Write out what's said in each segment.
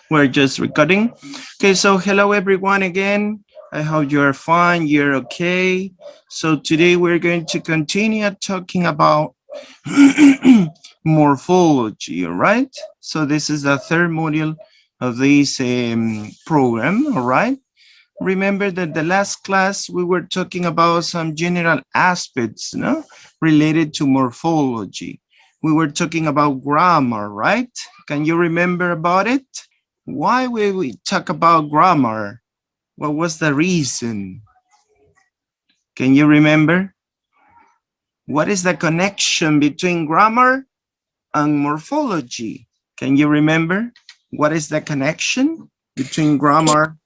We're just recording. Okay, so hello everyone again. I hope you're fine, you're okay. So today we're going to continue talking about morphology, all right? So this is the third module of this program, all right? Remember that the last class we were talking about some general aspects, no, related to morphology. We were talking about grammar, right? Can you remember about it? Why will we talk about grammar? What was the reason? Can you remember? What is the connection between grammar and morphology? Can you remember? What is the connection between grammar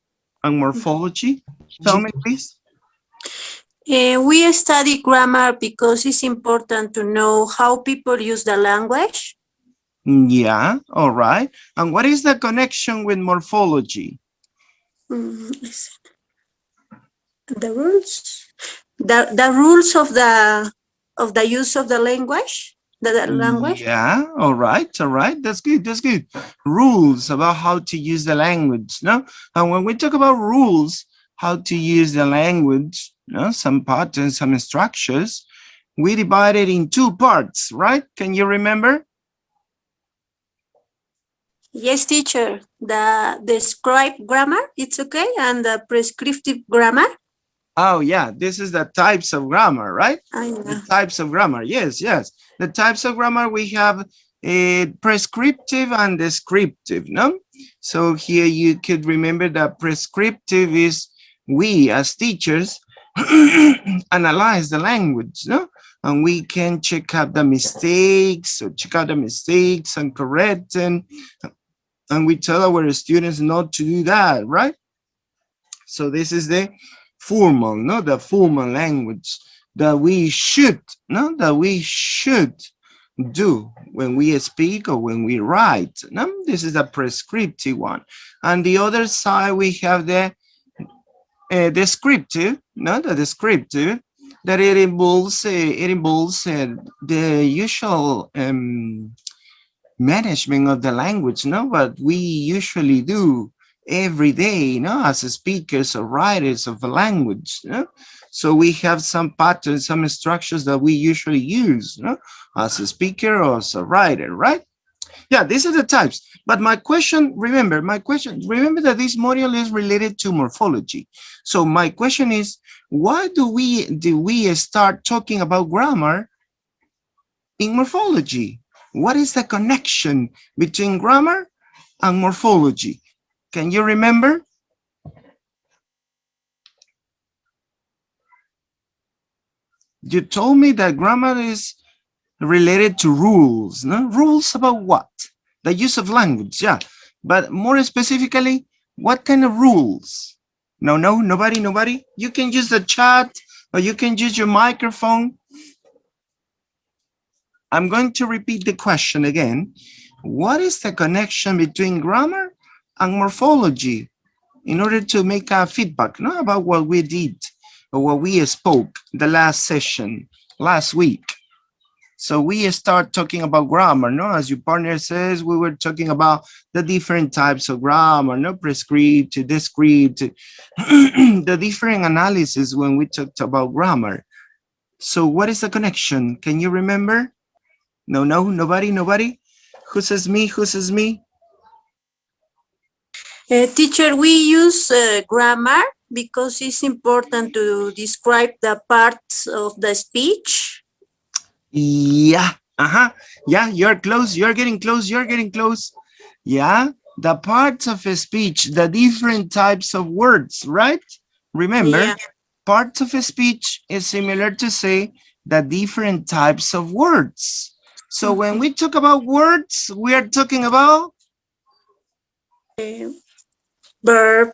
and morphology? Tell me, please. We study grammar because it's important to know how people use the language. Yeah, all right. And what is the connection with morphology? Listen. The rules, the rules of the use of the language, the language. Yeah, all right, all right. That's good, that's good. Rules about how to use the language, no? And when we talk about rules, how to use the language, no, some patterns, some structures, we divide it in two parts, right? Can you remember? Yes, teacher. The described grammar, it's okay, and the prescriptive grammar. Oh, yeah, this is the types of grammar, right? I know. The types of grammar, yes, yes. The types of grammar, we have a prescriptive and descriptive, no? So here you could remember that prescriptive is we as teachers analyze the language, no? And we can check out the mistakes, or check out the mistakes and correct them. And we tell our students not to do that, right? So this is the formal, no, the formal language that we should, no, that we should do when we speak or when we write. No, this is the prescriptive one. And the other side we have the descriptive, no, the descriptive that it involves the usual management of the language, no, what we usually do every day, as speakers or writers of the language. So we have some patterns, some structures that we usually use, as a speaker or as a writer, right? Yeah, these are the types. But remember that this module is related to morphology. So my question is, why do we start talking about grammar in morphology? What is the connection between grammar and morphology? Can you remember? You told me that grammar is related to rules, no? Rules about what? The use of language, yeah. But more specifically, what kind of rules? No, nobody. You can use the chat or you can use your microphone. I'm going to repeat the question again. What is the connection between grammar and morphology in order to make a feedback, about what we did or what we spoke the last session, last week? So we start talking about grammar, no? As your partner says, we were talking about the different types of grammar, no? Prescriptive, descriptive, the different analysis when we talked about grammar. So what is the connection? Can you remember? No, nobody. Who says me? Who says me? Teacher, we use grammar because it's important to describe the parts of the speech. Yeah. Yeah, you're close. You're getting close. You're getting close. Yeah. The parts of a speech, the different types of words, right? Remember, Yeah. parts of a speech is similar to say the different types of words. So when we talk about words, we are talking about Verb,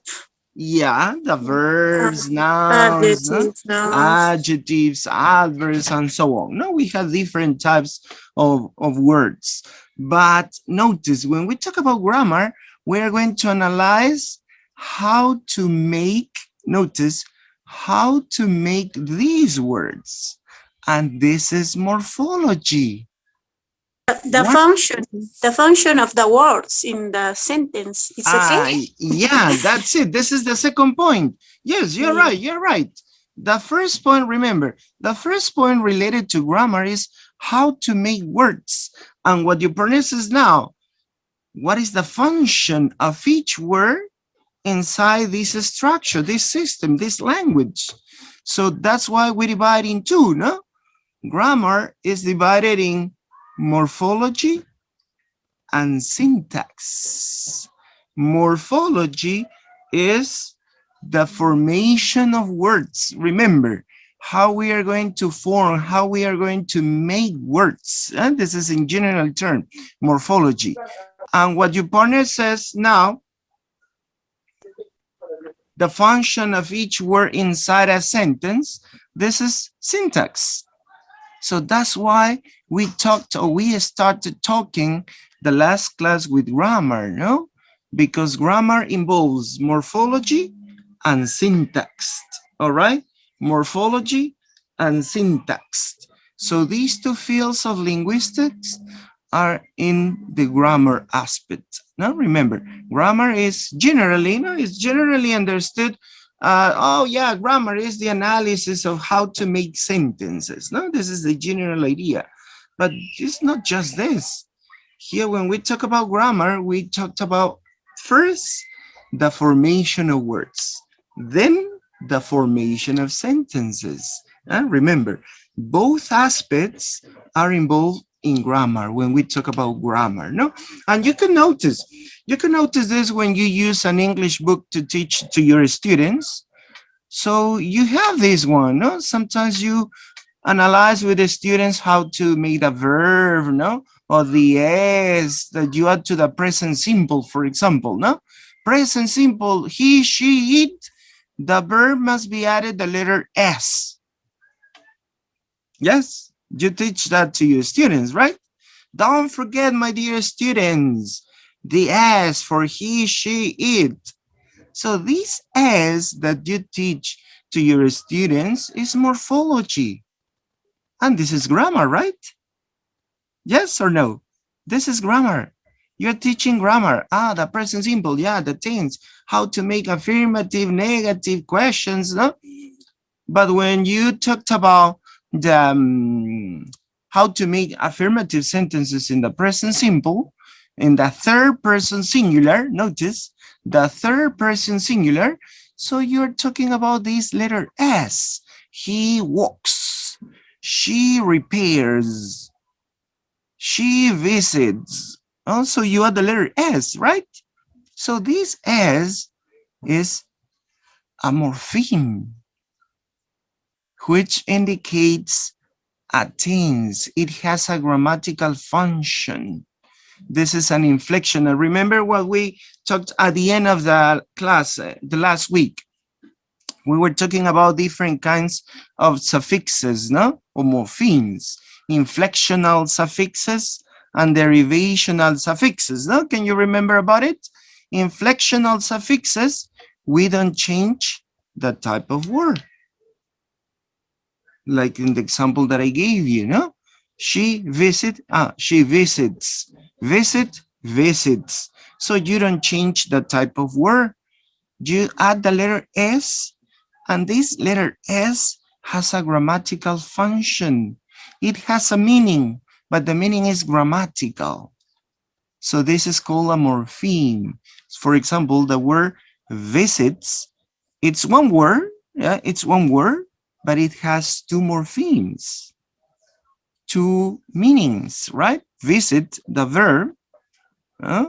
yeah, the verbs, nouns, adjectives, nouns. adjectives, adverbs, and so on. No, we have different types of words. But notice, when we talk about grammar, we are going to analyze how to make, notice, how to make these words. And this is morphology. The What? function, the function of the words in the sentence. It's okay? Yeah, that's it. This is the second point. Yes, you're Yeah. right. You're right. The first point, remember, the first point related to grammar is how to make words. And what you pronounce is now, what is the function of each word inside this structure, this system, this language? So that's why we divide in two, no? Grammar is divided in morphology and syntax. Morphology is the formation of words. Remember how we are going to form, how we are going to make words. And this is in general term, morphology. And what your partner says now, the function of each word inside a sentence, this is syntax. So that's why we talked or we started talking the last class with grammar, no? Because grammar involves morphology and syntax, all right? Morphology and syntax. So these two fields of linguistics are in the grammar aspect. Now remember, grammar is generally, no, it's generally understood. Oh yeah, grammar is the analysis of how to make sentences. No, this is the general idea, but it's not just this. Here, when we talk about grammar, we talked about first the formation of words, then the formation of sentences. And remember, both aspects are involved in grammar when we talk about grammar, no? And you can notice this when you use an English book to teach to your students. So you have this one, no? Sometimes you analyze with the students how to make a verb, no? Or the S that you add to the present simple, for example, no? Present simple, he, she, it. The verb must be added the letter S. Yes, you teach that to your students, right? Don't forget, my dear students, the S for he, she, it. So this S that you teach to your students is morphology. And this is grammar, right? Yes or no? This is grammar. You're teaching grammar. The present simple. Yeah, the tense. How to make affirmative, negative questions. No? But when you talked about the how to make affirmative sentences in the present simple, in the third person singular, notice the third person singular. So you're talking about this letter S. He walks. She repairs. She visits. Also, you add the letter S, right? So this S is a morpheme, which indicates a tense. It has a grammatical function. This is an inflection. And remember what we talked at the end of the class, the last week. We were talking about different kinds of suffixes, no? Or morphemes, inflectional suffixes and derivational suffixes, no? Can you remember about it? Inflectional suffixes, we don't change the type of word. Like in the example that I gave you, no? She visits, visit, visits. So you don't change the type of word. You add the letter S, and this letter S has a grammatical function. It has a meaning, but the meaning is grammatical. So this is called a morpheme. For example, the word visits, it's one word, yeah, it's one word, but it has two morphemes, two meanings, right? Visit, the verb, uh,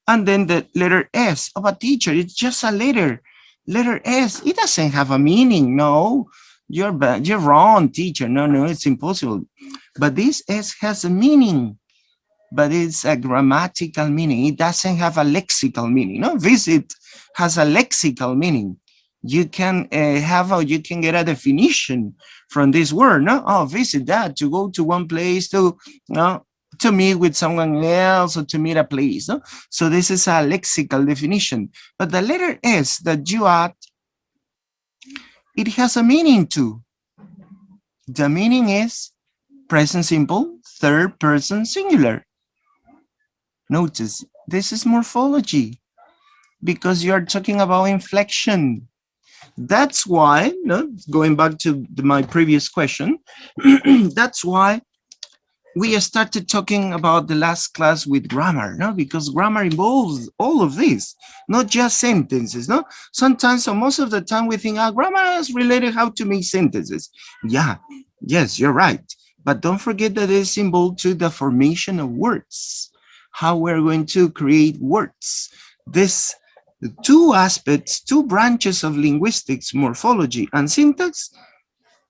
and then the letter S of a teacher. It's just a letter. Letter S. It doesn't have a meaning. No, you're bad. You're wrong, teacher. No, no, it's impossible. But this S has a meaning, but it's a grammatical meaning. It doesn't have a lexical meaning. No, visit has a lexical meaning. You can you can get a definition from this word. No, oh, visit that to go to one place to meet with someone else or to meet a place. No, so this is a lexical definition. But the letter S that you add, it has a meaning too. The meaning is present simple, third person singular. Notice, this is morphology because you are talking about inflection. That's why, no, going back to my previous question, that's why we started talking about the last class with grammar, no? Because grammar involves all of this, not just sentences, no? Sometimes, or most of the time, we think, grammar is related how to make sentences. Yeah, yes, you're right. But don't forget that it's involved to the formation of words, how we're going to create words. This two aspects, two branches of linguistics, morphology and syntax,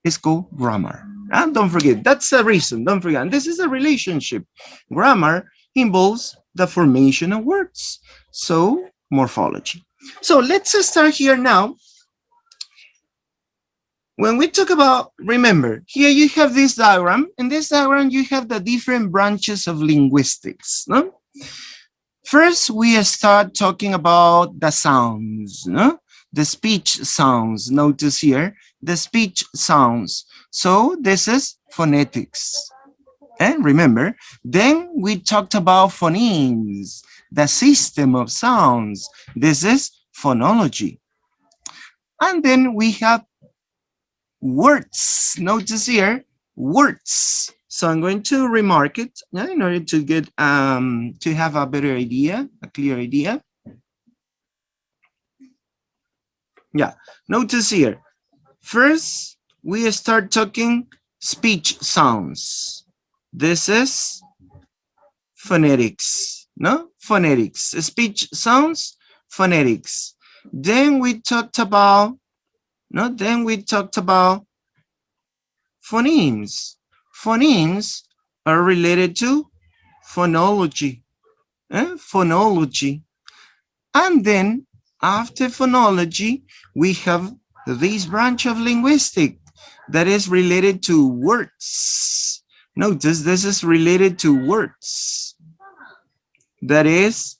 is called grammar. And don't forget, that's a reason, don't forget. And this is a relationship. Grammar involves the formation of words. So, morphology. So let's start here now. When we talk about, remember, here you have this diagram. In this diagram, you have the different branches of linguistics. No? First, we start talking about the sounds, no? The speech sounds. Notice here, the speech sounds. So this is phonetics. And remember, then we talked about phonemes, the system of sounds. This is phonology. And then we have words. Notice here, words. So I'm going to remark it in order to get to have a better idea, a clear idea. Yeah, notice here. First, we start talking speech sounds. This is phonetics, no? Phonetics, speech sounds, phonetics. Then we talked about, no? Then we talked about phonemes. Phonemes are related to phonology, phonology. And then after phonology, we have this branch of linguistics that is related to words. Notice this is related to words. That is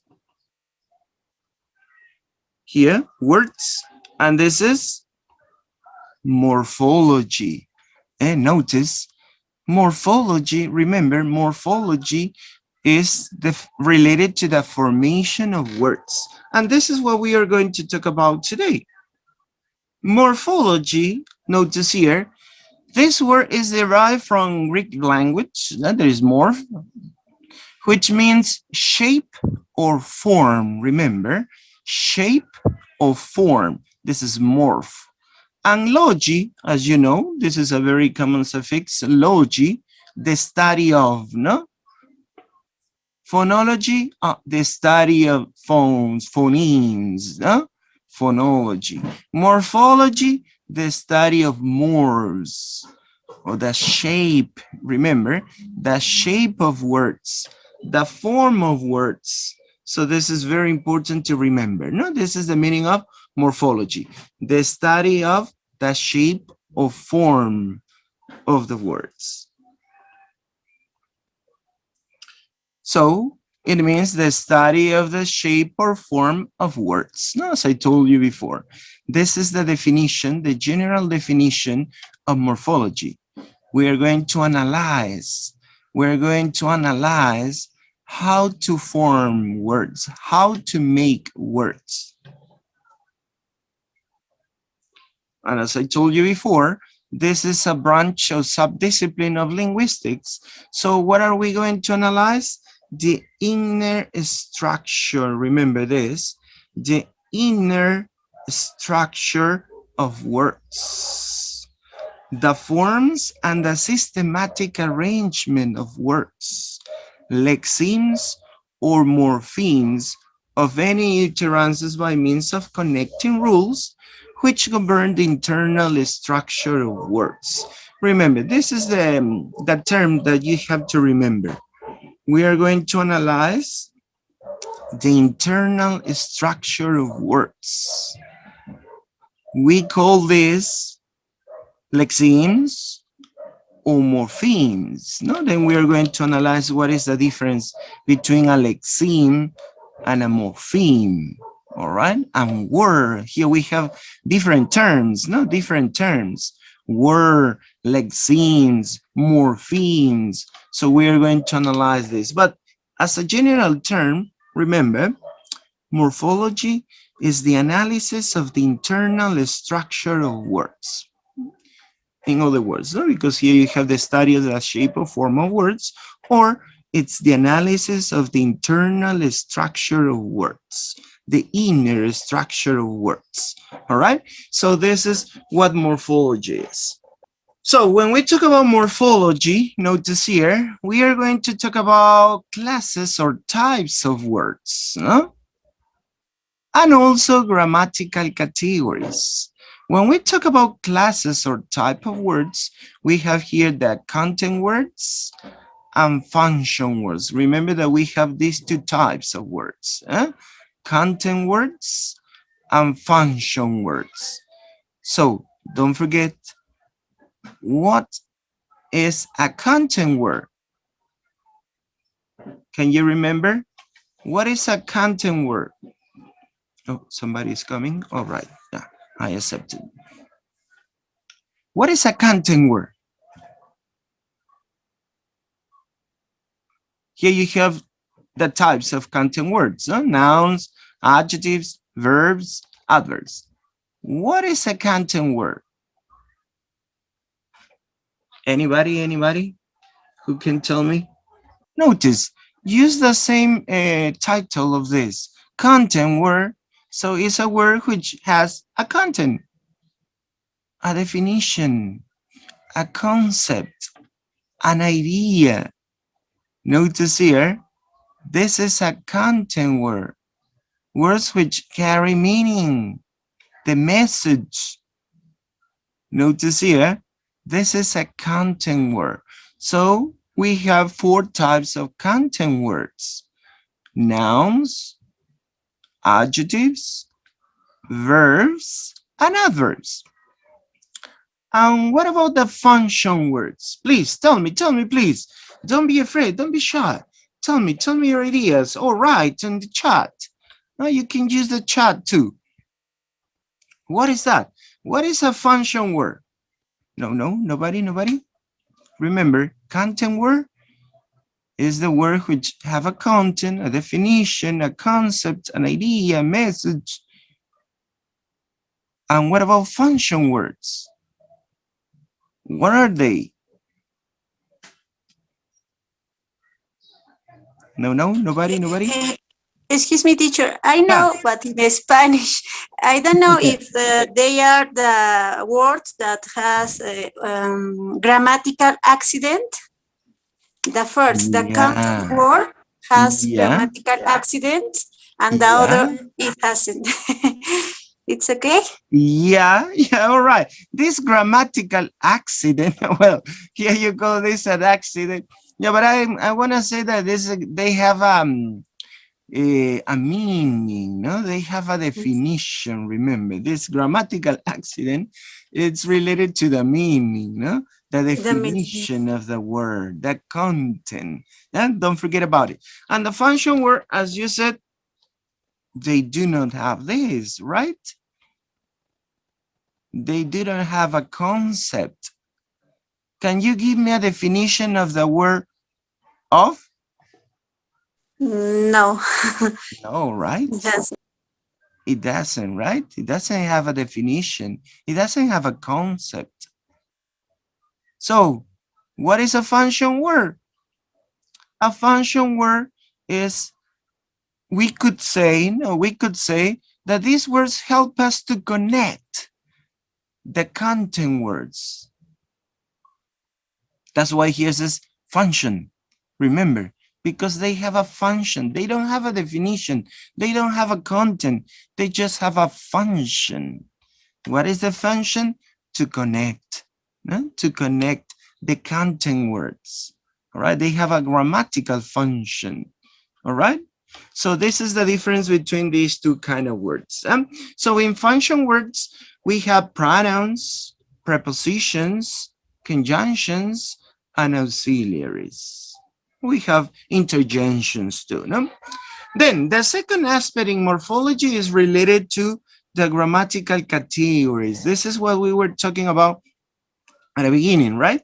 here, words, and this is morphology. And notice morphology, remember, morphology is related to the formation of words. And this is what we are going to talk about today. Morphology, notice here, this word is derived from Greek language, there is morph, which means shape or form. Remember, shape or form. This is morph. And logi, as you know, this is a very common suffix, logi, the study of, no? Phonology, the study of phonemes, no? Phonology. Morphology, the study of morphs, or the shape, remember, the shape of words, the form of words. So this is very important to remember. No, this is the meaning of morphology, the study of the shape or form of the words. So it means the study of the shape or form of words. No, as I told you before, this is the definition, the general definition of morphology. We are going to analyze. We're going to analyze how to form words, how to make words. And as I told you before, this is a branch or subdiscipline of linguistics. So what are we going to analyze? The inner structure, remember this, the inner structure of words, the forms and the systematic arrangement of words, lexemes or morphemes of any utterances by means of connecting rules which govern the internal structure of words. Remember, this is the term that you have to remember. We are going to analyze the internal structure of words. We call this lexemes or morphemes. No? Then we are going to analyze what is the difference between a lexeme and a morpheme. All right, and word, here we have different terms, no, different terms. Word, lexemes, morphemes. So we are going to analyze this. But As a general term, remember, morphology is the analysis of the internal structure of words. In other words, no? Because here you have the study of the shape or form of words, or it's the analysis of the internal structure of words, the inner structure of words. All right. So this is what morphology is. So when we talk about morphology, notice here, we are going to talk about classes or types of words, no? And also grammatical categories. When we talk about classes or type of words, we have here the content words and function words. Remember that we have these two types of words, content words and function words. So don't forget, what is a content word? Can you remember? What is a content word? Oh, somebody is coming. All right. Yeah, I accepted. What is a content word? Here you have the types of content words, nouns, adjectives, verbs, adverbs. What is a content word? Anybody who can tell me? Notice, use the same title of this, content word. So it's a word which has a content, a definition, a concept, an idea. Notice here, this is a content word. Words which carry meaning, the message. Notice here, this is a content word. So we have 4 types of content words: nouns, adjectives, verbs, and adverbs. And what about the function words? Please tell me, please. Don't be afraid, don't be shy. Tell me your ideas. All right, in the chat. Now you can use the chat too. What is that? What is a function word? No, nobody. Remember, content word is the word which have a content, a definition, a concept, an idea, a message. And what about function words? What are they? No, nobody? Excuse me, teacher. I Yeah. know, but in Spanish, I don't know if they are the words that has a grammatical accident. The first, the content Yeah. word has Yeah. grammatical accident, and the Yeah. other it hasn't. It's okay. Yeah, all right. This grammatical accident, well, here you go, this an accident. Yeah, but I want to say that this they have a meaning, no? They have a definition. Remember, this grammatical accident, it's related to the meaning, no? The The meaning. definition of the word, the content. And don't forget about it. And the function word, as you said, they do not have this, right? They didn't have a concept. Can you give me a definition of the word of? No. No, right? Yes. It doesn't, right? It doesn't have a definition. It doesn't have a concept. So, what is a function word? A function word is, we could say, no, we could say that these words help us to connect the content words. That's why here says function. Remember, because they have a function. They don't have a definition. They don't have a content. They just have a function. What is the function? To connect, no? To connect the content words. All right, they have a grammatical function. All right, so this is the difference between these two kind of words. So in function words, we have pronouns, prepositions, conjunctions, and auxiliaries. We have interjections too, no? Then the second aspect in morphology is related to the grammatical categories. This is what we were talking about at the beginning, right?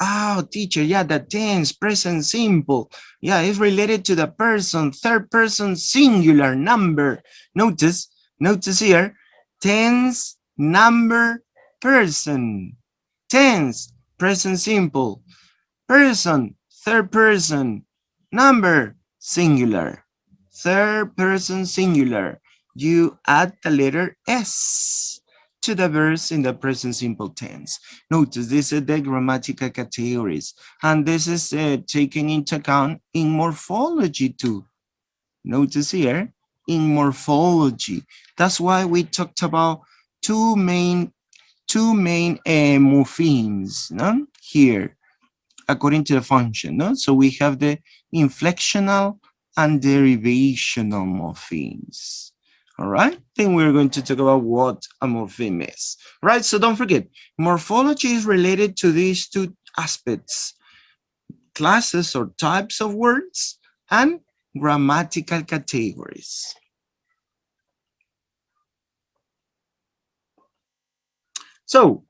Oh, teacher, yeah, the tense, present simple. Yeah, it's related to the person, third person singular number. Notice, notice here, tense, number, person. Tense, present simple. Person, third person. Number, singular. Third person singular. You add the letter S to the verbs in the present simple tense. Notice this is the grammatical categories, and this is taken into account in morphology too. Notice here, in morphology. That's why we talked about two main morphemes, no? Here according to the function. No? So we have the inflectional and derivational morphemes. All right, then we're going to talk about what a morpheme is. Right, so don't forget, morphology is related to these two aspects, classes or types of words and grammatical categories. So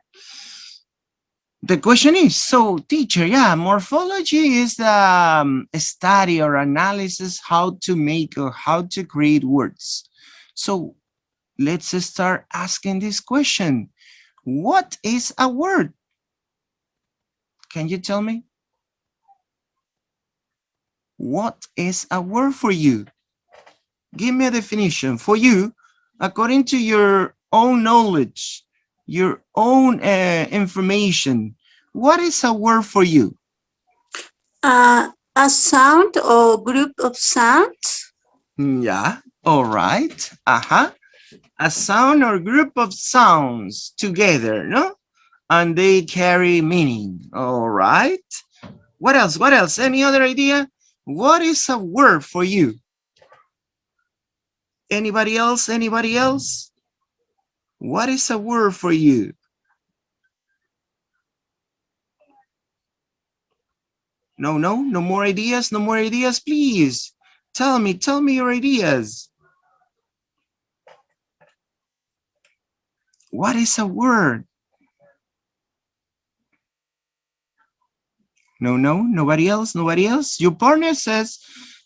the question is, so teacher, yeah, morphology is the study or analysis how to make or how to create words. So let's start asking this question. What is a word? Can you tell me? What is a word for you? Give me a definition for you according to your own knowledge, your own information. What is a word for you? A sound or group of sounds. Yeah, all right. A sound or group of sounds together, no? And they carry meaning. All right. What else? What else? Any other idea? What is a word for you? Anybody else? Anybody else? What is a word for you? No, no, no more ideas, no more ideas, please. Tell me your ideas. What is a word? No, no, nobody else, nobody else. Your partner says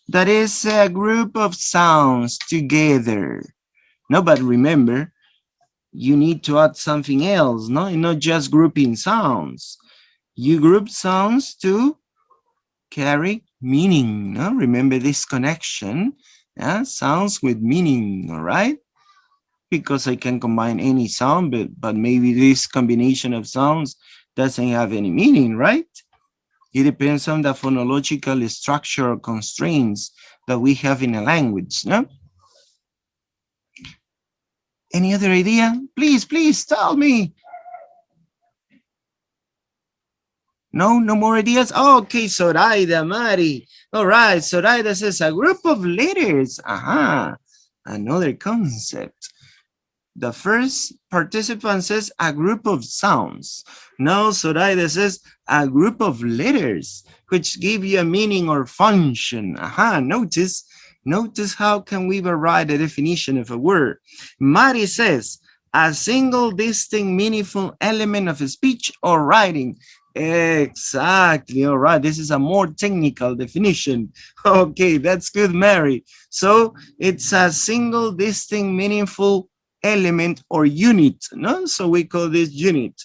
that is a group of sounds together. No, but remember, you need to add something else, no? Not just grouping sounds. You group sounds to carry meaning, no? Remember this connection, yeah? Sounds with meaning, all right? Because I can combine any sound, but maybe this combination of sounds doesn't have any meaning, right? It depends on the phonological structure or constraints that we have in a language, no? Any other idea? Please, please tell me. No, no more ideas? Oh, okay, Zoraida, Mari. All right, Zoraida says a group of letters. Aha, another concept. The first participant says a group of sounds. Now Zoraida says a group of letters, which give you a meaning or function. Aha, notice how can we write a definition of a word. Mari says a single distinct meaningful element of speech or writing. Exactly. All right. This is a more technical definition. Okay, that's good, Mary. So it's a single distinct meaningful element or unit, no? So we call this unit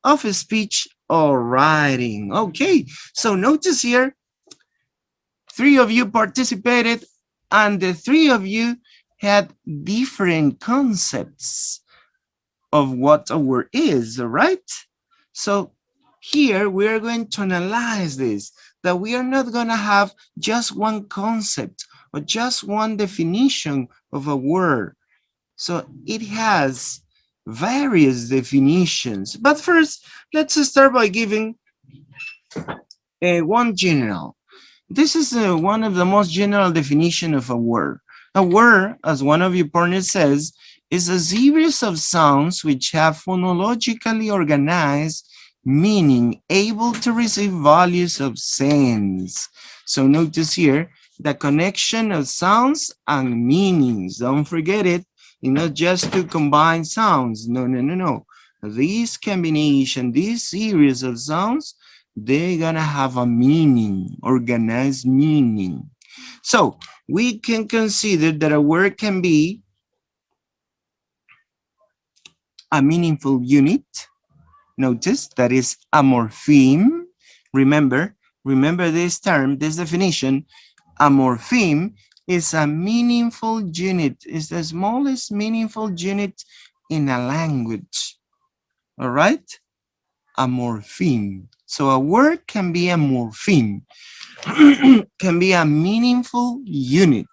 of speech or writing. Okay, so notice here, three of you participated and the three of you had different concepts of what a word is, all right? So here we are going to analyze this, that we are not going to have just one concept or just one definition of a word. So it has various definitions. But first, let's start by giving one general. This is one of the most general definition of a word. A word, as one of your partners says, is a series of sounds which have phonologically organized meaning, able to receive values of sense. So notice here the connection of sounds and meanings. Don't forget it. It's not just to combine sounds. No, no, no, no. This combination, this series of sounds, They're gonna have a meaning, organized meaning. So we can consider that a word can be a meaningful unit. Notice that is a morpheme. Remember, remember this term, this definition. A morpheme is a meaningful unit, is the smallest meaningful unit in a language. All right? A morpheme. So a word can be a morpheme, can be a meaningful unit.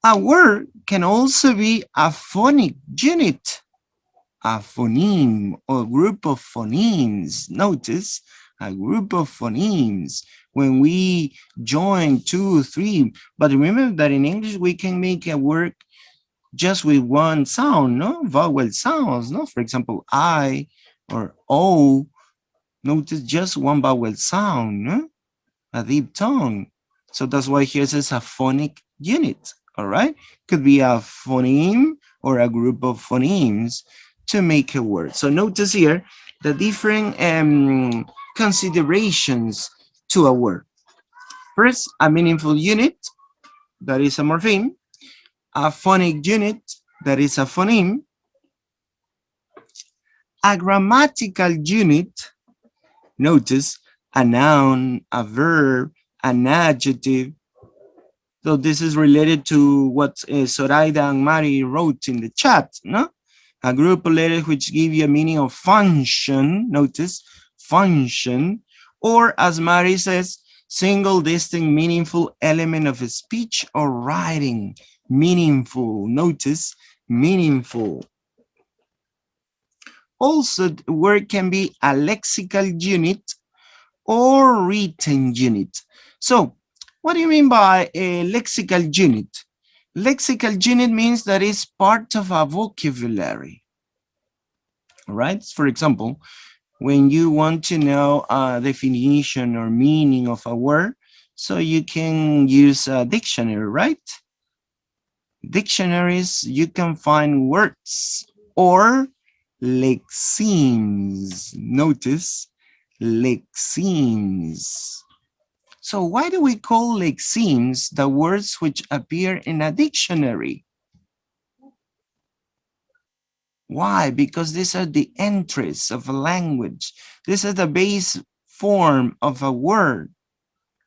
A word can also be a phonic unit, a phoneme or group of phonemes. Notice a group of phonemes when we join two, three. But remember that in English we can make a word just with one sound, no? Vowel sounds, no? For example, I or O. Notice just one vowel sound, no? A deep tone. So that's why here says a phonic unit, all right? Could be a phoneme or a group of phonemes to make a word. So notice here the different considerations to a word. First, a meaningful unit, that is a morpheme. A phonic unit, that is a phoneme. A grammatical unit, notice a noun, a verb, an adjective. So this is related to what Zoraida and Mari wrote in the chat, no? A group of letters which give you a meaning of function, notice, function, or as Mari says, single distinct meaningful element of a speech or writing, meaningful, notice, meaningful. Also, the word can be a lexical unit or written unit. So, what do you mean by a lexical unit? Lexical unit means that it's part of a vocabulary, right? For example, when you want to know a definition or meaning of a word, so you can use a dictionary, right? Dictionaries, you can find words or lexemes. Notice, lexemes. So why do we call lexemes the words which appear in a dictionary? Why? Because these are the entries of a language. This is the base form of a word.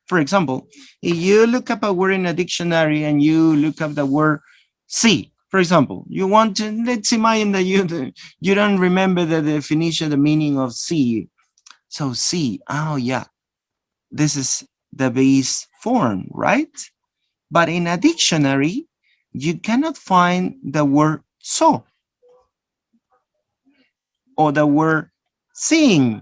For example, if you look up a word in a dictionary and you look up the word see, for example, you want to, let's imagine that you don't remember the definition, the meaning of see. So see, oh yeah, this is the base form, right? But in a dictionary, you cannot find the word so or the word seeing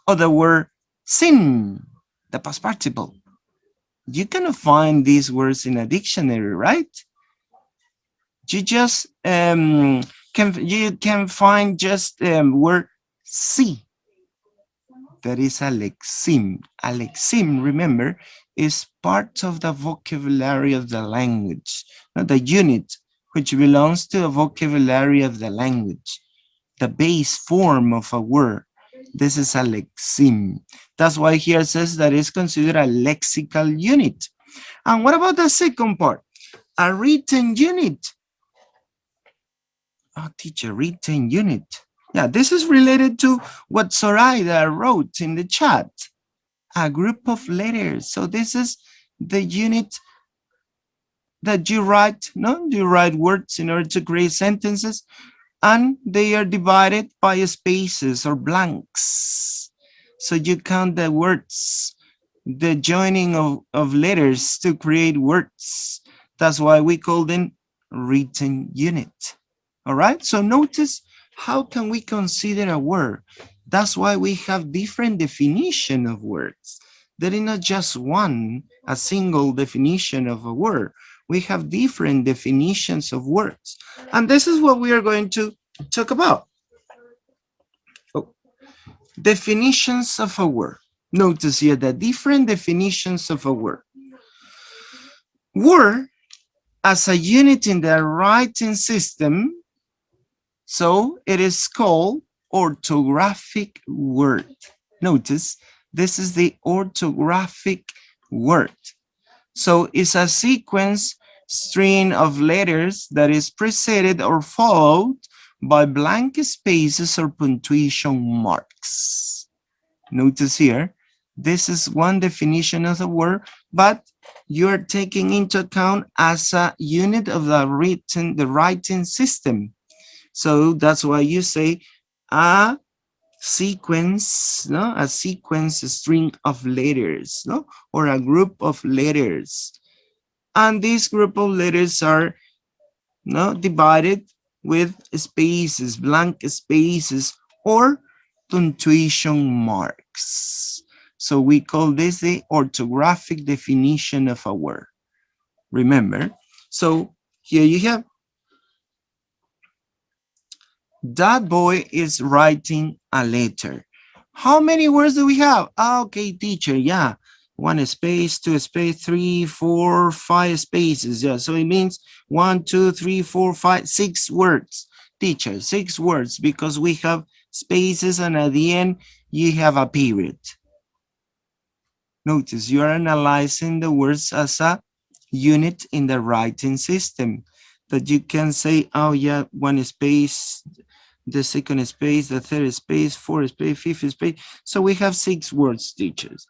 or the word sin, the past participle. You cannot find these words in a dictionary, right? You just you can find just word see. That is a lexeme. A lexeme, remember, is part of the vocabulary of the language, not the unit which belongs to the vocabulary of the language, the base form of a word. This is a lexeme. That's why here it says that it's considered a lexical unit. And what about the second part? A written unit. Oh, teacher, written unit. Yeah, this is related to what Zoraida wrote in the chat. A group of letters. So this is the unit that you write, no? You write words in order to create sentences, and they are divided by spaces or blanks. So you count the words, the joining of letters to create words. That's why we call them written unit. All right, so notice how can we consider a word? That's why we have different definition of words. There is not just one, a single definition of a word. We have different definitions of words. And this is what we are going to talk about. Oh, definitions of a word. Notice here the different definitions of a word. Word as a unit in the writing system. So it is called orthographic word. Notice this is the orthographic word. So it's a sequence string of letters that is preceded or followed by blank spaces or punctuation marks. Notice here, this is one definition of the word, but you're taking into account as a unit of the writing system. So that's why you say a sequence, no, a sequence, a string of letters, no, or a group of letters. And this group of letters are, no, divided with spaces, blank spaces, or punctuation marks. So we call this the orthographic definition of a word. Remember? So here you have, that boy is writing a letter. How many words do we have? Okay, teacher, yeah. One space, two space, three, four, five spaces. Yeah, so it means 1, 2, 3, 4, 5, 6 words. Teacher, 6 words because we have spaces and at the end you have a period. Notice you are analyzing the words as a unit in the writing system. That you can say, oh yeah, one space, the second space, the third space, fourth space, fifth space. So we have 6 words, teachers.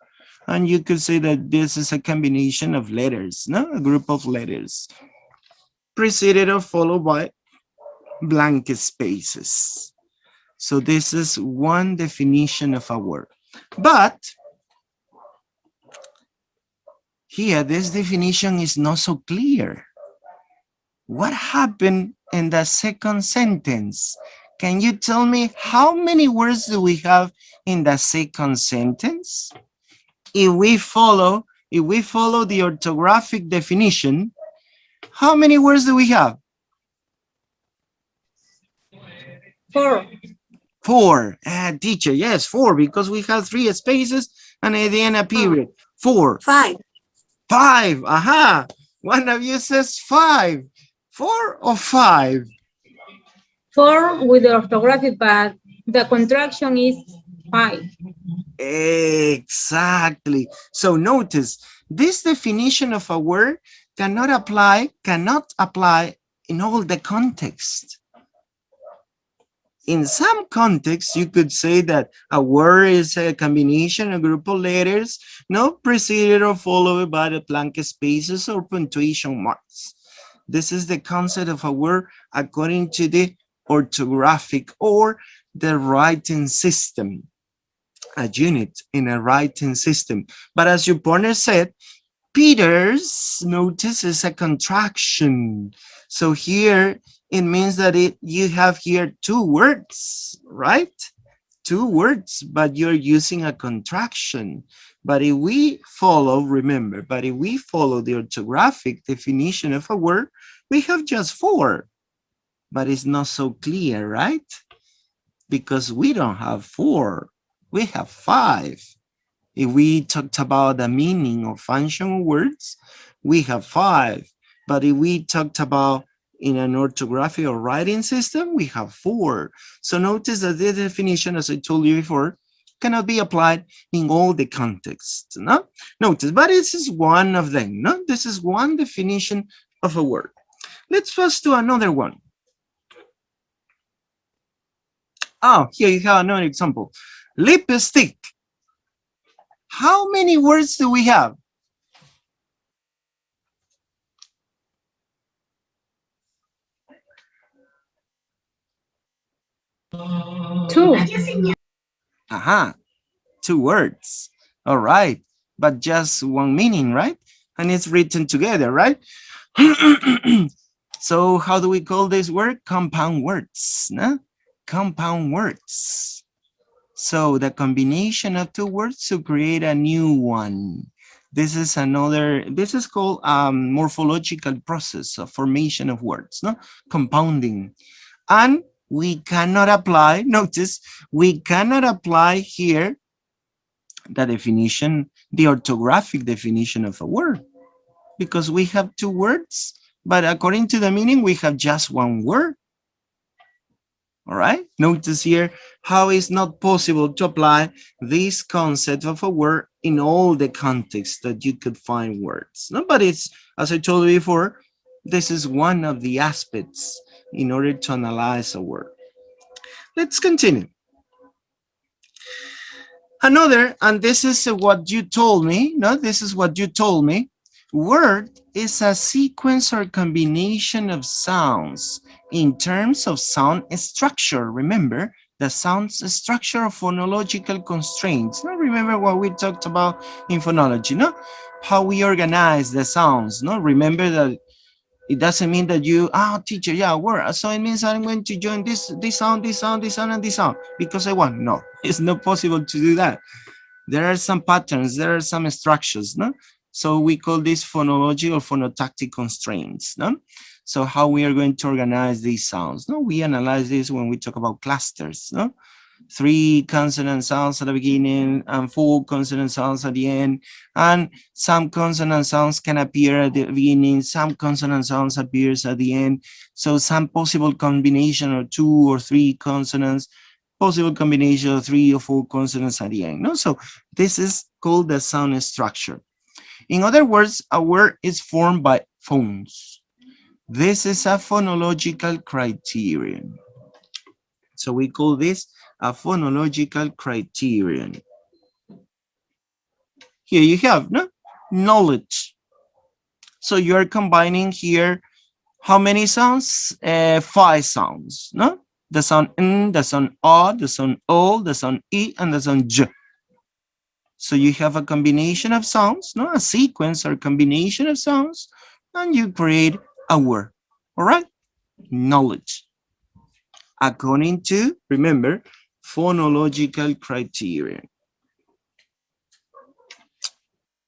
And you could say that this is a combination of letters, no? A group of letters, preceded or followed by blank spaces. So this is one definition of a word. But here, this definition is not so clear. What happened in the second sentence? Can you tell me how many words do we have in the second sentence? If we follow the orthographic definition, how many words do we have? 4. 4. Teacher, yes, 4, because we have 3 spaces and at the end a period. 4. 5. 5. Aha. One of you says 5. 4 or 5? 4 with the orthographic, but the contraction is 5. Exactly. So notice this definition of a word cannot apply in all the context. In some contexts, you could say that a word is a combination, a group of letters, no, preceded or followed by the blank spaces or punctuation marks. This is the concept of a word according to the orthographic or the writing system, a unit in a writing system. But as your partner said, Peter's, notice, is a contraction. So here it means that you have here 2 words, right? 2 words, but you're using a contraction. But if we follow, remember, but if we follow the orthographic definition of a word, we have just 4. But it's not so clear, right? Because we don't have 4, we have 5. If we talked about the meaning or function of words, we have 5. But if we talked about in an orthographic or writing system, we have 4. So notice that the definition, as I told you before, cannot be applied in all the contexts. No? Notice, but this is one of them. No? This is one definition of a word. Let's first do another one. Oh, here you have another example. Lipstick. How many words do we have? Two. Aha, 2 words. All right, but just one meaning, right? And it's written together, right? So how do we call this word? Compound words, no? Compound words. So the combination of 2 words to create a new one. This is called morphological process of formation of words, no? Compounding. And we cannot apply, notice, we cannot apply here the definition, the orthographic definition of a word, because we have 2 words, but according to the meaning, we have just 1 word. All right, notice here how it's not possible to apply this concept of a word in all the contexts that you could find words. No, but it's, as I told you before, this is one of the aspects in order to analyze a word. Let's continue. Another, and this is what you told me, no, this is what you told me. Word is a sequence or combination of sounds in terms of sound structure. Remember, the sound structure of phonological constraints. Now, remember what we talked about in phonology, no? How we organize the sounds, no? Remember that it doesn't mean that you, teacher, yeah, word. So it means I'm going to join this sound, this sound, this sound, and this sound because I want. No, it's not possible to do that. There are some patterns, there are some structures, no? So we call this phonology or phonotactic constraints, no? So how we are going to organize these sounds, no? We analyze this when we talk about clusters, no? 3 consonant sounds at the beginning and 4 consonant sounds at the end, and some consonant sounds can appear at the beginning, some consonant sounds appears at the end. So some possible combination of 2 or 3 consonants, possible combination of 3 or 4 consonants at the end. No, so this is called the sound structure. In other words, a word is formed by phones. This is a phonological criterion. So we call this a phonological criterion. Here you have, no, knowledge. So you are combining here how many sounds? 5 sounds, no? The sound N, the sound A, the sound O, the sound E, and the sound J. So you have a combination of sounds, no? A sequence or combination of sounds, and you create a word. All right? Knowledge. According to, remember, phonological criterion.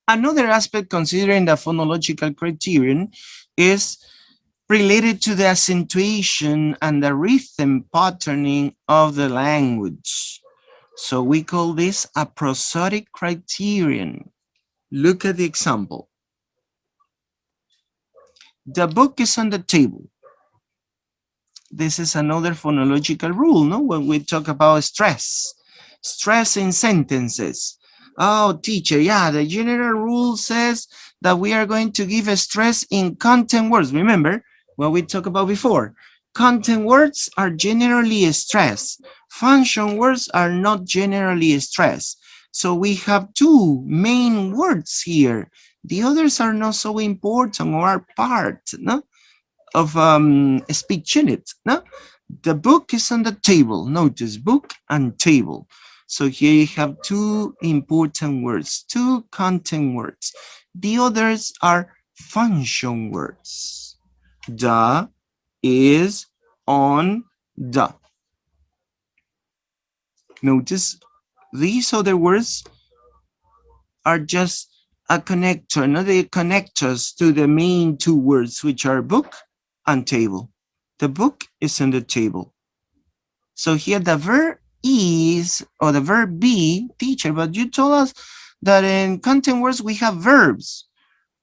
Another aspect considering the phonological criterion is related to the accentuation and the rhythm patterning of the language. So we call this a prosodic criterion. Look at the example. The book is on the table. This is another phonological rule, no? When we talk about stress. Stress in sentences. Oh, teacher, yeah, the general rule says that we are going to give a stress in content words. Remember what we talked about before. Content words are generally stressed. Function words are not generally stressed. So we have 2 main words here. The others are not so important or are part, no, of speech unit. No, the book is on the table. Notice book and table. So here you have 2 important words, 2 content words. The others are function words. The, is, on, the. Notice these other words are just a connector. No, they connect us to the main 2 words, which are book and table. The book is on the table. So here the verb is, or the verb be, teacher, but you told us that in content words we have verbs.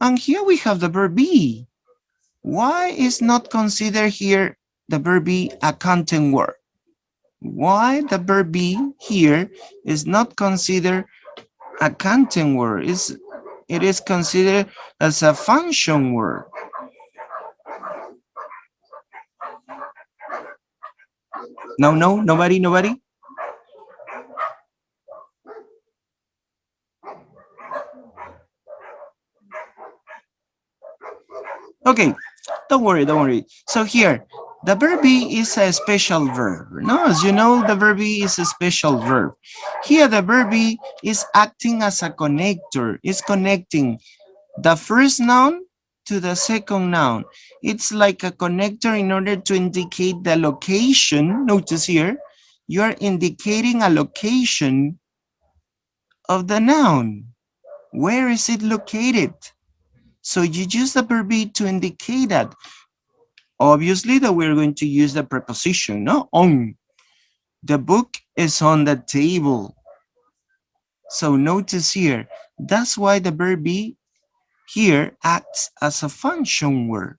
And here we have the verb be. Why is not considered here the verb be a content word? Why the verb be here is not considered a content word? It is considered as a function word. No, nobody. Okay, don't worry. So here, the verb be is a special verb. No, as you know, the verb be is a special verb. Here, the verb be is acting as a connector. It's connecting the first noun to the second noun. It's like a connector in order to indicate the location. Notice here, you are indicating a location of the noun. Where is it located? So you use the verb be to indicate that. Obviously that we're going to use the preposition, no? On. The book is on the table. So notice here, that's why the verb be here acts as a function word,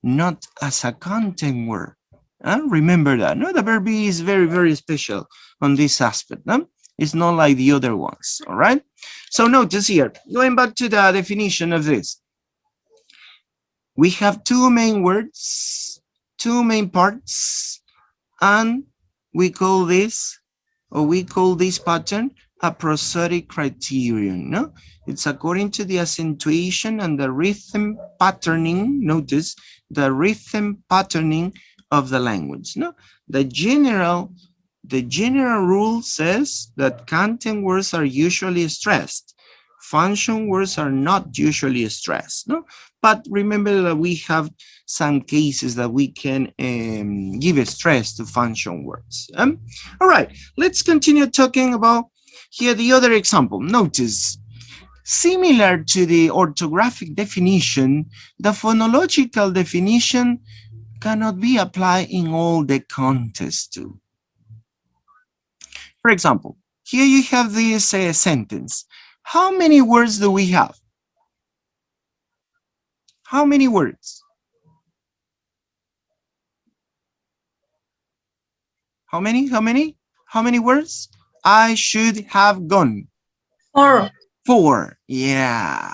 not as a content word. Remember that. No, the verb be is very, very special on this aspect. No? It's not like the other ones. All right. So notice here, going back to the definition of this, we have two main words, two main parts, and we call this, or we call this pattern, a prosodic criterion. No, it's according to the accentuation and the rhythm patterning. Notice the rhythm patterning of the language. No, the general rule says that content words are usually stressed. Function words are not usually stressed. No, but remember that we have some cases that we can give a stress to function words. All right, let's continue talking about here the other example. Notice, similar to the orthographic definition, the phonological definition cannot be applied in all the contexts too. For example, here you have this sentence. How many words do we have? How many words? How many? How many? How many words? I should have gone. 4. 4. Yeah.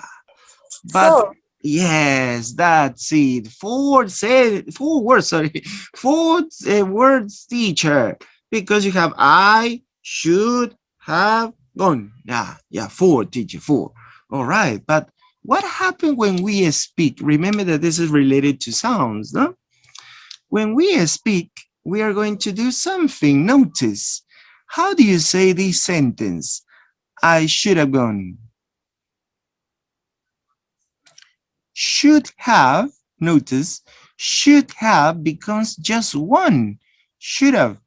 But Four. yes, that's it. Four words, sorry. Four words, teacher. Because you have I should have gone. Yeah, 4, teacher, 4. All right, but what happened when we speak? Remember that this is related to sounds, no? When we speak, we are going to do something. Notice, how do you say this sentence? I should have gone. Should have, notice, should have becomes just one. Should have.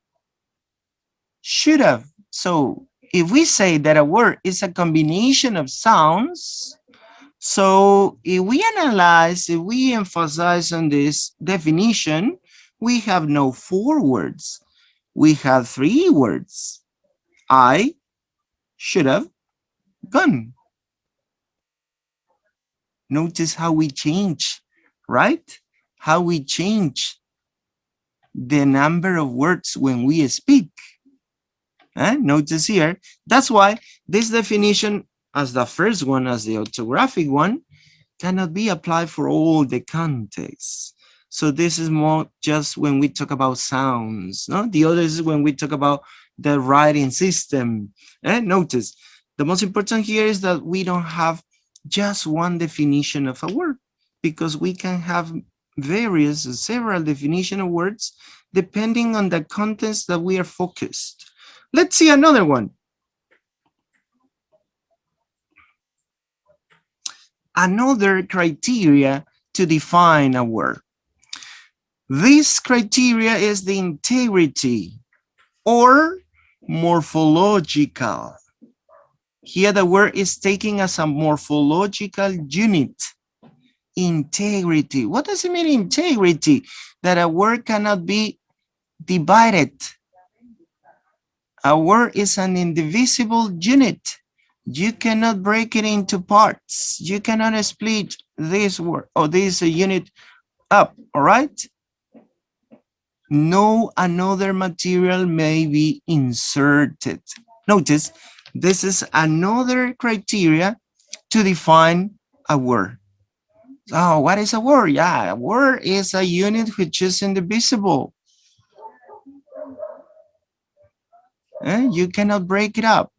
Should have. So if we say that a word is a combination of sounds, so if we analyze, if we emphasize on this definition, we have no 4 words. We have 3 words. I should have gone. Notice how we change, right? How we change the number of words when we speak. Notice here, that's why this definition as the first one, as the orthographic one, cannot be applied for all the contexts. So this is more just when we talk about sounds. No? The other is when we talk about the writing system. Notice, the most important here is that we don't have just one definition of a word, because we can have several definition of words depending on the contents that we are focused. Let's see another one. Another criteria to define a word. This criteria is the integrity or morphological. Here the word is taken as a morphological unit. Integrity. What does it mean, integrity? That a word cannot be divided. A word is an indivisible unit. You cannot break it into parts. You cannot split this word or this unit up, all right? No another material may be inserted. Notice, this is another criteria to define a word. So what is a word? Yeah, a word is a unit which is indivisible. You cannot break it up.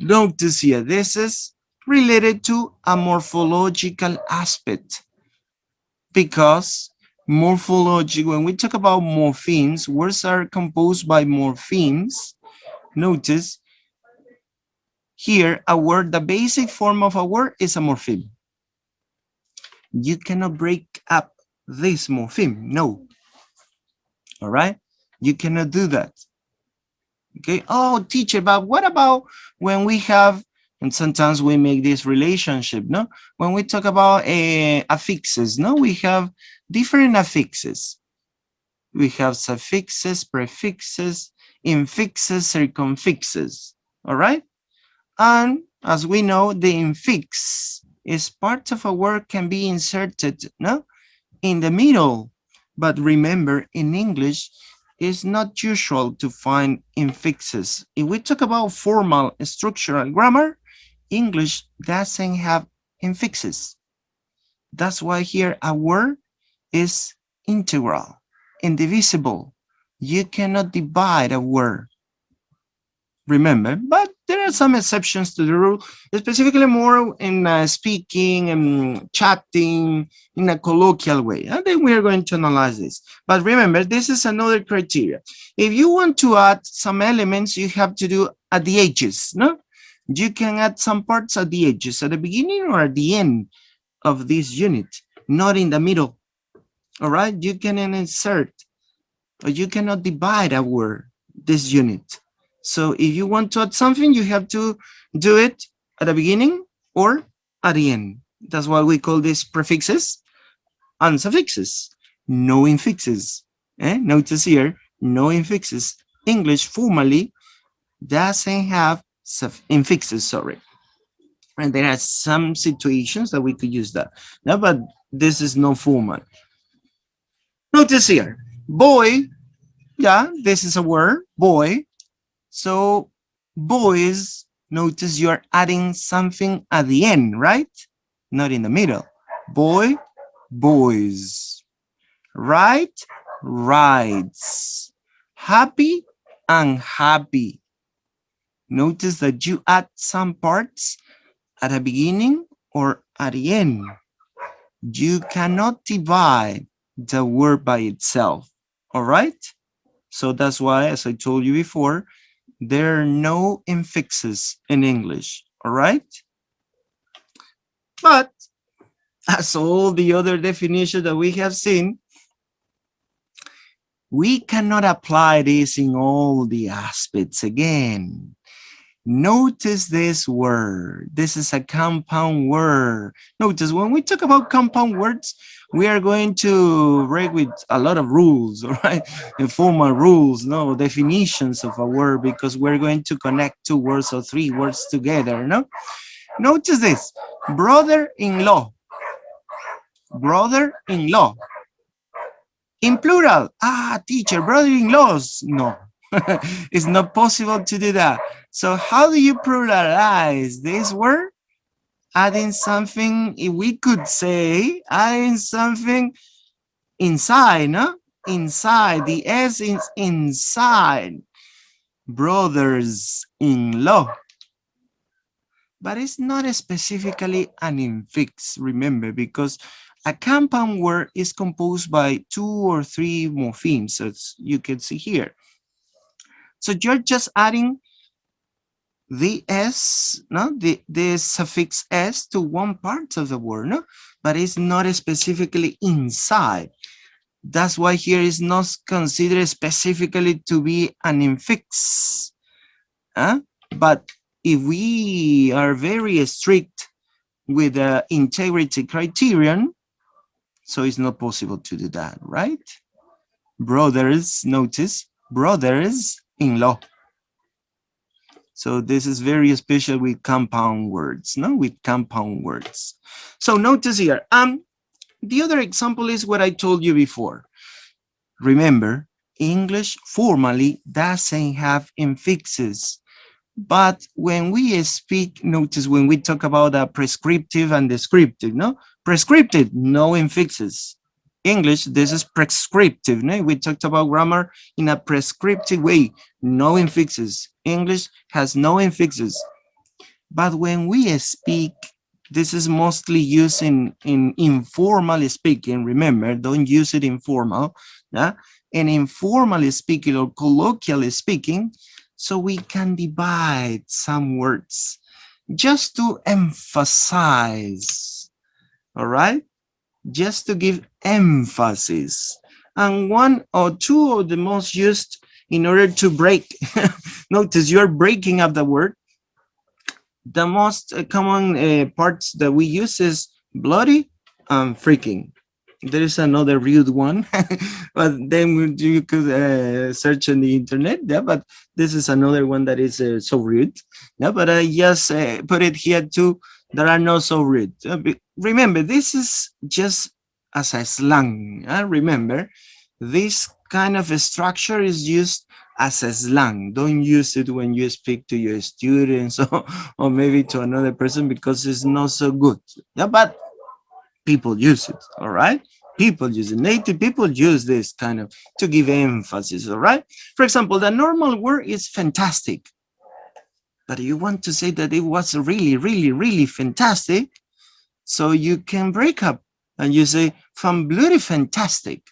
Notice here, this is related to a morphological aspect, because morphology, when we talk about morphemes, words are composed by morphemes. Notice here, a word, the basic form of a word is a morpheme. You cannot break up this morpheme, no. All right, you cannot do that. Okay, oh, teacher, but what about when we have, and sometimes we make this relationship, no? When we talk about affixes, no? We have different affixes. We have suffixes, prefixes, infixes, circumfixes, all right? And as we know, the infix is part of a word can be inserted, no? In the middle. But remember, in English, it's not usual to find infixes. If we talk about formal structural grammar, English doesn't have infixes. That's why here a word is integral, indivisible. You cannot divide a word, remember, but there are some exceptions to the rule, specifically more in speaking and chatting in a colloquial way. And then we are going to analyze this. But remember, this is another criteria. If you want to add some elements, you have to do at the edges, no? You can add some parts at the edges, at the beginning or at the end of this unit, not in the middle. All right, you can insert, or you cannot divide a word, this unit. So if you want to add something, you have to do it at the beginning or at the end. That's why we call this prefixes and suffixes. No infixes. Notice here, no infixes. English formally doesn't have infixes, sorry. And there are some situations that we could use that. No, but this is no formal. Notice here, boy, yeah, this is a word, boy. So boys, notice you're adding something at the end, right? Not in the middle. Boy, boys. Right, rides. Happy, unhappy. Notice that you add some parts at the beginning or at the end. You cannot divide the word by itself, all right? So that's why, as I told you before, there are no infixes in English, all right? But as all the other definitions that we have seen, we cannot apply this in all the aspects again. Notice this word. This is a compound word. Notice when we talk about compound words, we are going to break with a lot of rules, all right? Formal rules, no definitions of a word, because we're going to connect 2 words or 3 words together, no? Notice this, brother-in-law, brother-in-law. In plural, teacher, brother-in-laws, no. It's not possible to do that. So how do you pluralize this word? Adding something, if we could say, adding something inside, no? Inside, the S is inside. Brothers-in-law. But it's not specifically an infix, remember, because a compound word is composed by 2 or 3 morphemes, as you can see here. So you're just adding the S, no, the suffix S to one part of the word, no, but it's not specifically inside. That's why here is not considered specifically to be an infix. But if we are very strict with the integrity criterion, so it's not possible to do that, right? Brothers, notice, brothers-in-law. So this is very special with compound words, no? With compound words. So notice here, the other example is what I told you before. Remember, English formally doesn't have infixes. But when we speak, notice when we talk about a prescriptive and descriptive, no? Prescriptive, no infixes. English, this is prescriptive, no? We talked about grammar in a prescriptive way, no infixes. English has no infixes. But when we speak, this is mostly used in informal speaking. Remember, don't use it informal. Yeah? And informally speaking or colloquially speaking, so we can divide some words just to emphasize, all right? Just to give emphasis. And 1 or 2 of the most used in order to break. Notice you're breaking up the word. The most common parts that we use is bloody and freaking. There is another rude one, but then you could search on the internet. Yeah, but this is another one that is so rude. Yeah, but I just put it here too. There are no so rude. Remember, this is just as a slang. Remember, this kind of a structure is used as a slang. Don't use it when you speak to your students or maybe to another person because it's not so good. Yeah, but people use it, all right? People use it. Native people use this kind of to give emphasis, all right? For example, the normal word is fantastic. But you want to say that it was really, really, really fantastic. So you can break up and you say, from bloody fantastic.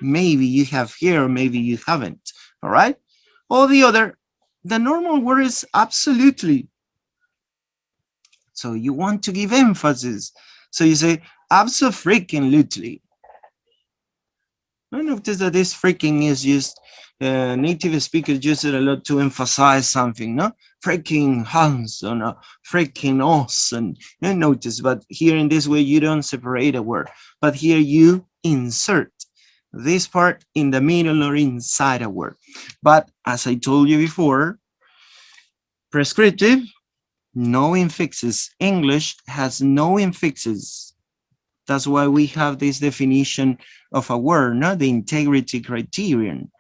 Maybe you have here, or maybe you haven't, all right? Or the other, the normal word is absolutely. So you want to give emphasis. So you say, abso-freaking-lutely. I notice that this freaking is used, native speakers use it a lot to emphasize something, no? Freaking handsome, freaking awesome. You notice, but here in this way, you don't separate a word, but here you insert this part in the middle or inside a word. But as I told you before, prescriptive, no infixes. English has no infixes. That's why we have this definition of a word, not the integrity criterion.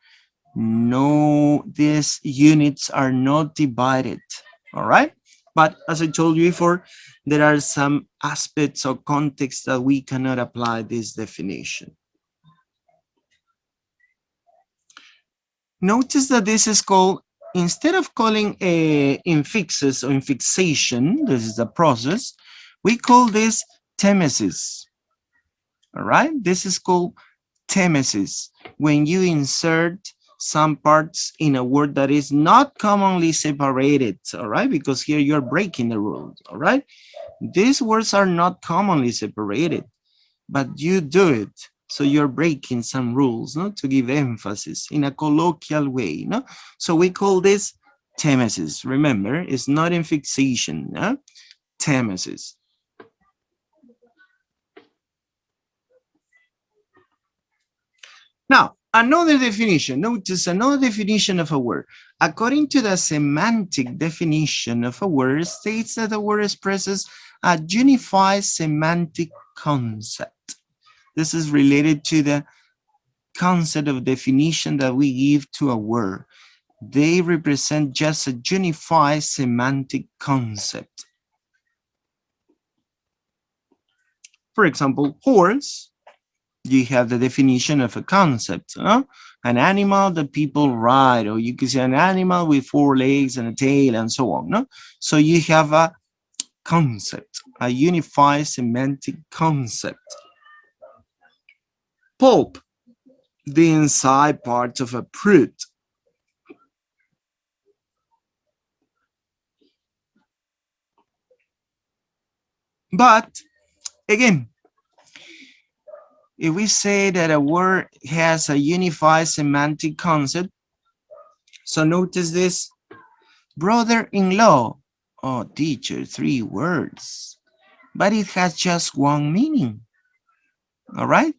No, these units are not divided, all right? But as I told you before, there are some aspects or contexts that we cannot apply this definition. Notice that this is called, instead of calling a infixes or infixation, this is a process, we call this temesis. All right, this is called temesis. When you insert some parts in a word that is not commonly separated, all right, because here you're breaking the rules, all right? These words are not commonly separated, but you do it. So you're breaking some rules, no, to give emphasis in a colloquial way, no? So we call this temesis. Remember, it's not infixation, no? Temesis. Now, another definition. Notice another definition of a word. According to the semantic definition of a word, states that a word expresses a unified semantic concept. This is related to the concept of definition that we give to a word. They represent just a unified semantic concept. For example, horse, you have the definition of a concept, an animal that people ride, or you could say an animal with 4 legs and a tail and so on. No? So you have a concept, a unified semantic concept. Pulp, the inside part of a fruit. But again, if we say that a word has a unified semantic concept, so notice this, brother-in-law, oh teacher, 3 words, but it has just one meaning, all right?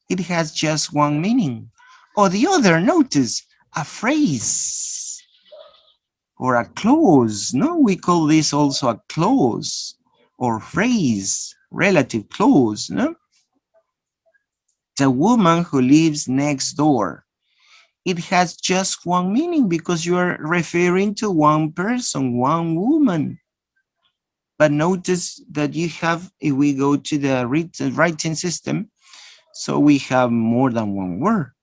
It has just one meaning. Or the other, notice, a phrase or a clause, no? We call this also a clause or phrase, relative clause, no? The woman who lives next door. It has just one meaning because you are referring to one person, one woman. But notice that you have, if we go to the writing system, so we have more than one word.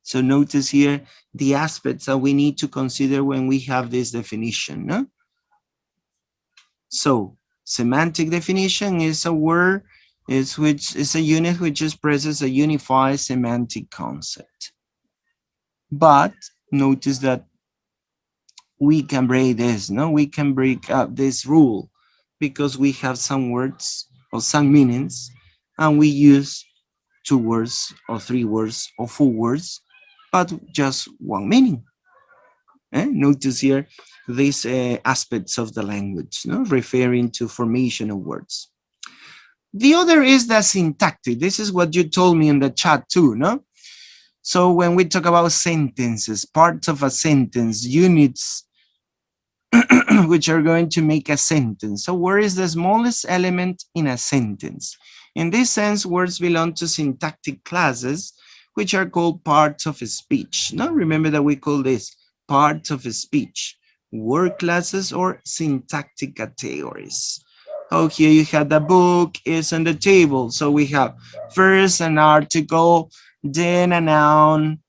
So notice here the aspects that we need to consider when we have this definition. No? So semantic definition is a word, which is a unit which expresses a unified semantic concept. But notice that we can break this, no? We can break up this rule because we have some words or some meanings and we use 2 words or 3 words or 4 words, but just one meaning. Notice here these aspects of the language, no? Referring to formation of words. The other is the syntactic. This is what you told me in the chat too, no? So when we talk about sentences, parts of a sentence, units which are going to make a sentence. So where is the smallest element in a sentence? In this sense, words belong to syntactic classes, which are called parts of a speech. Now remember that we call this parts of a speech, word classes or syntactic categories. Oh, here you have the book is on the table. So we have first an article, then a noun,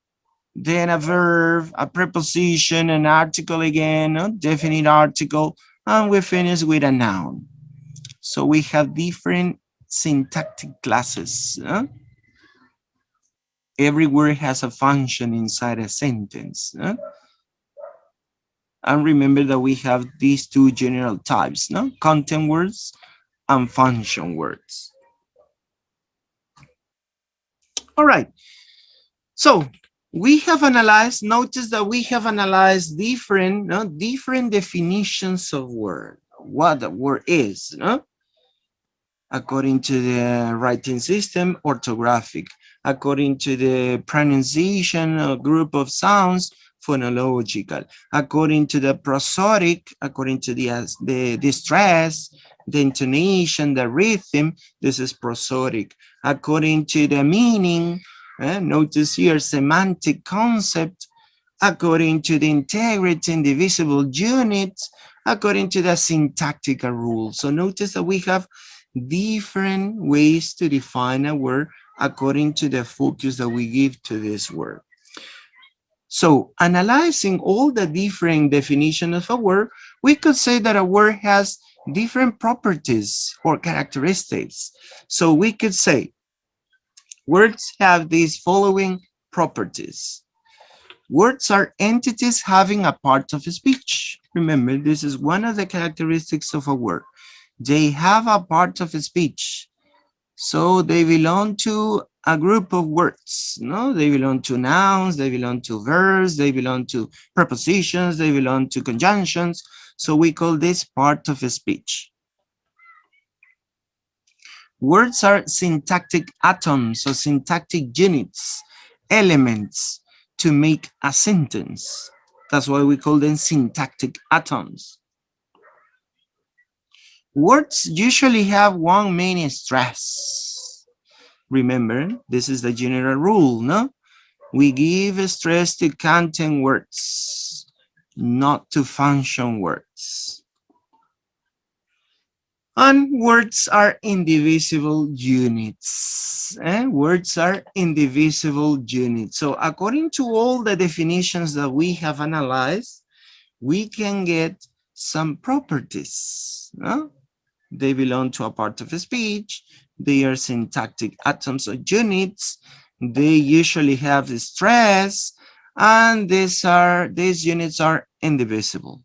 then a verb, a preposition, an article again, a definite article, and we finish with a noun. So we have different syntactic classes. Every word has a function inside a sentence. And remember that we have these two general types, content words and function words. All right. So we have analyzed, notice that we have analyzed different definitions of word, what the word is, according to the writing system, orthographic, according to the pronunciation, a group of sounds, phonological, according to the prosodic, according to the stress, the intonation, the rhythm, this is prosodic, according to the meaning, notice here, semantic concept, according to the integrity, indivisible units, according to the syntactical rules. So notice that we have different ways to define a word according to the focus that we give to this word. So analyzing all the different definitions of a word, we could say that a word has different properties or characteristics. So we could say words have these following properties. Words are entities having a part of speech. Remember, this is one of the characteristics of a word. They have a part of speech. So they belong to a group of words. They belong to nouns, they belong to verbs, they belong to prepositions, they belong to conjunctions. So we call this part of speech. Words are syntactic atoms or syntactic units, elements to make a sentence. That's why we call them syntactic atoms. Words usually have one main stress. Remember, this is the general rule, no? We give stress to content words, not to function words. And words are indivisible units. Words are indivisible units. So according to all the definitions that we have analyzed, we can get some properties. They belong to a part of speech. They are syntactic atoms or units. They usually have stress, and these units are indivisible.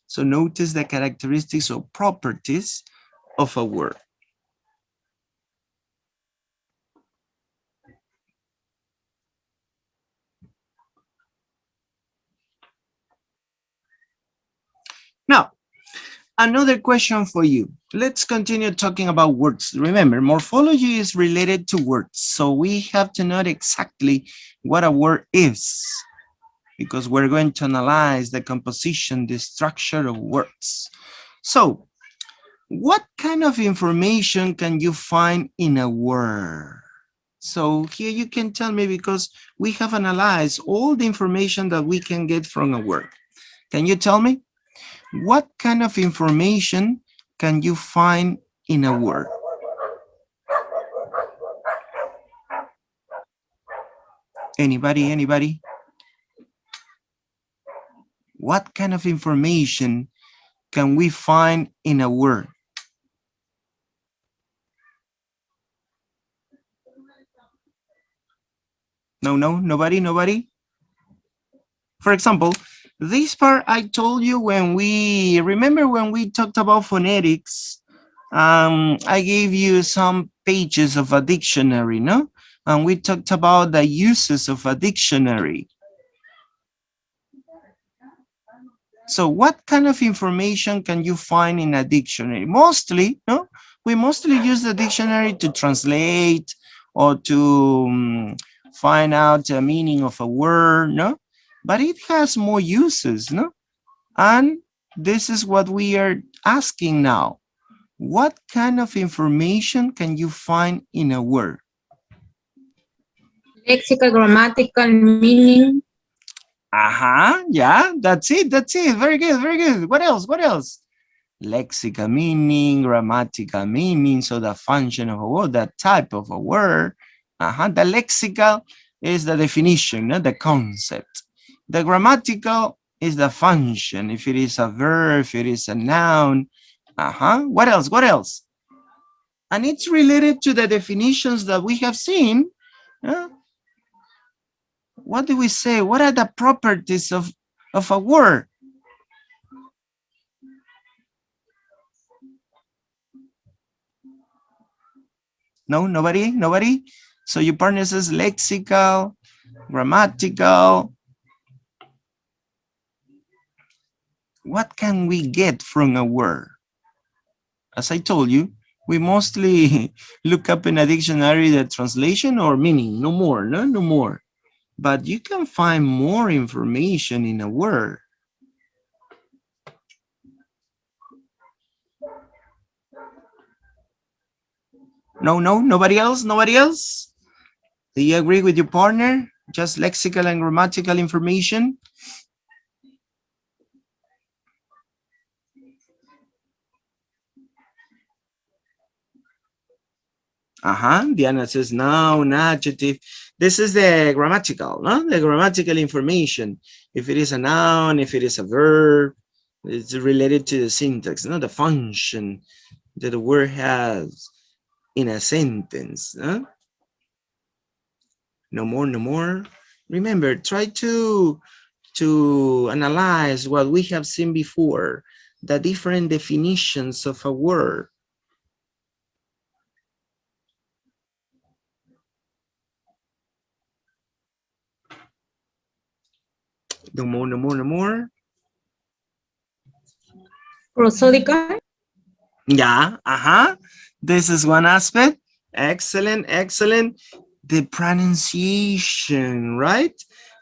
So notice the characteristics or properties of a word. Now, another question for you. Let's continue talking about words. Remember, morphology is related to words. So we have to know exactly what a word is, because we're going to analyze the composition, the structure of words. So what kind of information can you find in a word? So here you can tell me, because we have analyzed all the information that we can get from a word. Can you tell me what kind of information can you find in a word? Anybody? What kind of information can we find in a word? No, nobody? For example, this part I told you when we talked about phonetics, I gave you some pages of a dictionary, no? And we talked about the uses of a dictionary. So what kind of information can you find in a dictionary? Mostly, no? We mostly use the dictionary to translate or to find out the meaning of a word, no? But it has more uses, no? And This is what we are asking now. What kind of information can you find in a word? Lexical, grammatical, meaning, Yeah, that's it, that's it. Very good, very good. What else, what else? Lexical meaning, grammatical meaning, so the function of a word, the type of a word. The lexical is the definition, not the concept. The grammatical is the function, if it is a verb, if it is a noun. What else, what else? And it's related to the definitions that we have seen. uh, what do we say? What are the properties of a word? No, nobody, nobody. So your partner says lexical, grammatical. What can we get from a word? As I told you, we mostly look up in a dictionary the translation or meaning, no more, no, no more. But you can find more information in a word. No, no, nobody else, nobody else? Do you agree with your partner? Just lexical and grammatical information? Diana says noun, adjective. This is the grammatical, no? The grammatical information. If it is a noun, if it is a verb, it's related to the syntax, no? The function that the word has in a sentence. No more, no more. Remember, try to analyze what we have seen before, the different definitions of a word. No more, no more, no more. prosodical, Yeah, This is one aspect. Excellent, excellent. The pronunciation, right?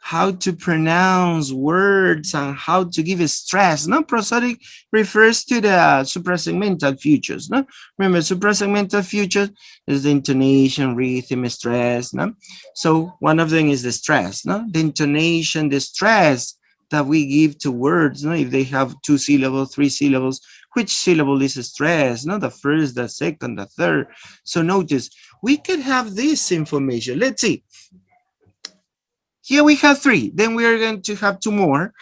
How to pronounce words and how to give a stress. No, prosodic refers to the suprasegmental features. No, remember suprasegmental features is the intonation, rhythm, stress. No, so one of them is the stress. No, the intonation, the stress that we give to words. No, if they have 2 syllables, 3 syllables, which syllable is stressed, not the first, the second, the third. So notice, we could have this information. Let's see. Here we have 3. Then we are going to have 2 more.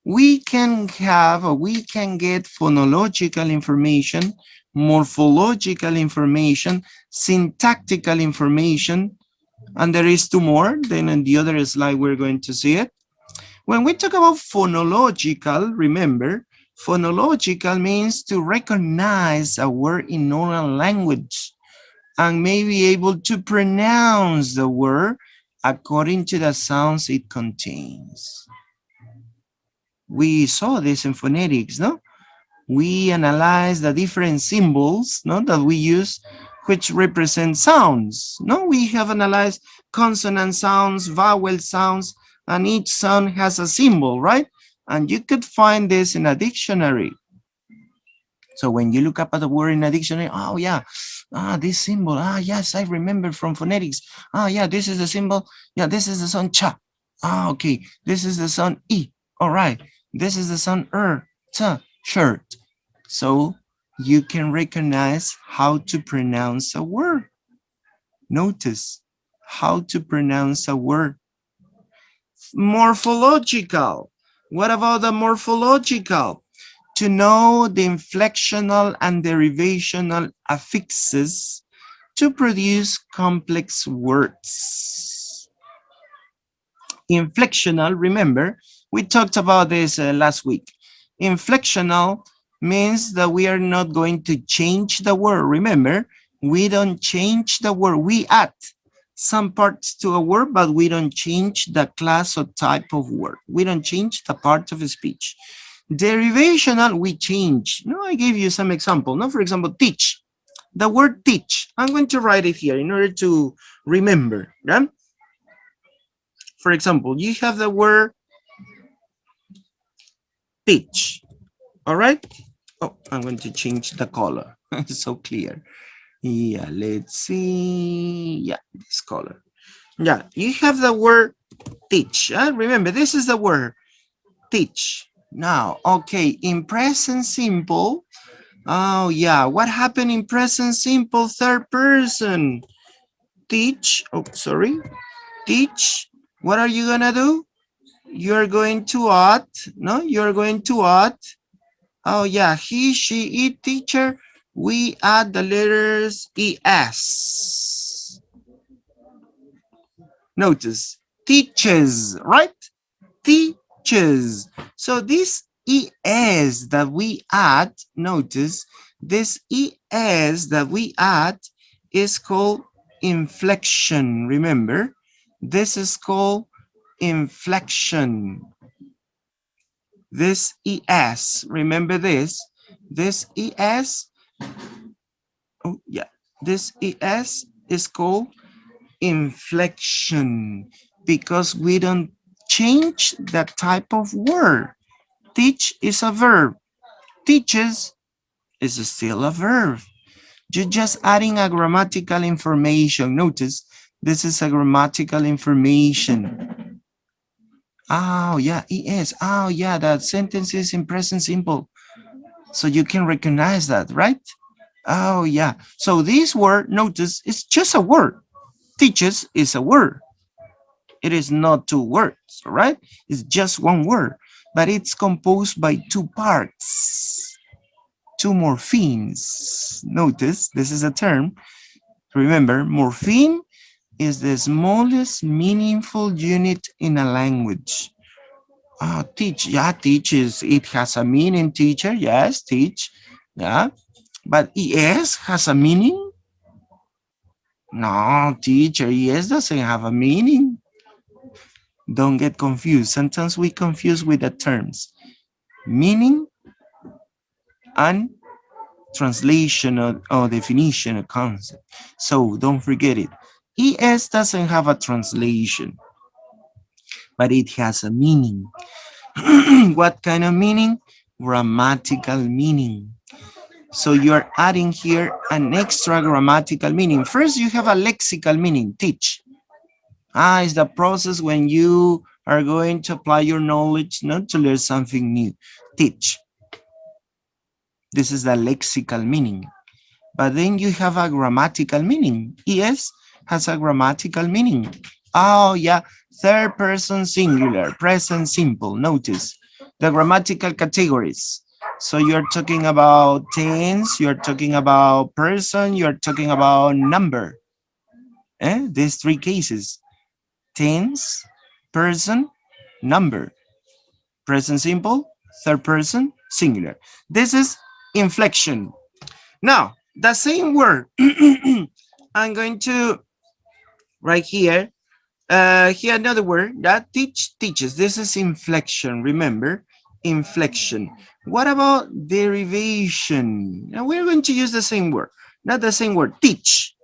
We can have, or we can get phonological information, morphological information, syntactical information, and there is 2 more. Then in the other slide, we're going to see it. When we talk about phonological, remember, phonological means to recognize a word in oral language and may be able to pronounce the word according to the sounds it contains. We saw this in phonetics, no? We analyze the different symbols, no, that we use which represent sounds. No, we have analyzed consonant sounds, vowel sounds, and each sound has a symbol, right? And you could find this in a dictionary. So when you look up at the word in a dictionary, oh yeah, this symbol, yes, I remember from phonetics. Yeah, this is the symbol. Yeah, this is the sound cha. Okay, this is the sound e. All right, this is the sound ta, shirt. So you can recognize how to pronounce a word. Notice how to pronounce a word. Morphological. What about the morphological? To know the inflectional and derivational affixes to produce complex words. Inflectional, remember, we talked about this last week. Inflectional means that we are not going to change the word. Remember, we don't change the word. We add some parts to a word, but we don't change the class or type of word. We don't change the part of a speech. Derivational, we change. No, I gave you some example. No, for example, teach. The word teach. I'm going to write it here in order to remember. Yeah? For example, you have the word teach. All right. Oh, I'm going to change the color. It's so clear. Yeah, let's see. Yeah, this color. Yeah, you have the word teach. Remember, this is the word teach. Now, okay, in present simple. Oh, yeah, what happened in present simple third person? Teach. Oh, sorry. Teach. What are you gonna do? You're going to add. No, you're going to add. Oh, yeah, he, she, it, teacher. We add the letters es. Notice, teaches, right? Teaches. So this es that we add, notice, this es that we add is called inflection. Remember, this is called inflection. This es, remember this es, oh yeah, this es is called inflection because we don't change that type of word. Teach is a verb. Teaches is still a verb. You're just adding a grammatical information. Notice this is a grammatical information. Oh yeah, es. Oh yeah, that sentence is in present simple. So you can recognize that, right? Oh yeah. So this word, notice, is just a word. Teaches is a word. It is not two words, all right? It's just one word, but it's composed by two parts, two morphemes. Notice, this is a term. Remember, morpheme is the smallest meaningful unit in a language. Teach, yeah, teaches. It has a meaning, teacher, yes, teach, yeah. But es has a meaning? No, teacher, es doesn't have a meaning. Don't get confused. Sometimes we confuse with the terms meaning and translation or definition of concept. So don't forget it. ES doesn't have a translation, but it has a meaning. What kind of meaning? Grammatical meaning. So you're adding here an extra grammatical meaning. First, you have a lexical meaning, teach. It's the process when you are going to apply your knowledge, not to learn something new. Teach. This is the lexical meaning. But then you have a grammatical meaning. Es has a grammatical meaning. Oh, yeah. Third person singular, present simple. Notice the grammatical categories. So you're talking about tense, you're talking about person, you're talking about number. These three cases. Tense, person, number. Present simple, third person, singular. This is inflection. Now, the same word, I'm going to right here, here another word that teaches. This is inflection, remember, inflection. What about derivation? Now we're going to use the same word, not the same word, teach.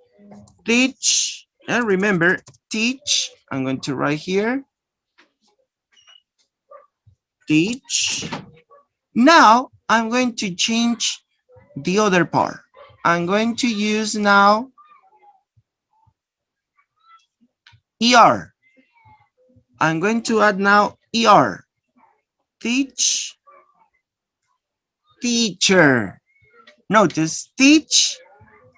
Teach, and remember, teach, I'm going to write here, teach. Now, I'm going to change the other part. I'm going to use now ER. I'm going to add now ER. Teach, teacher. Notice teach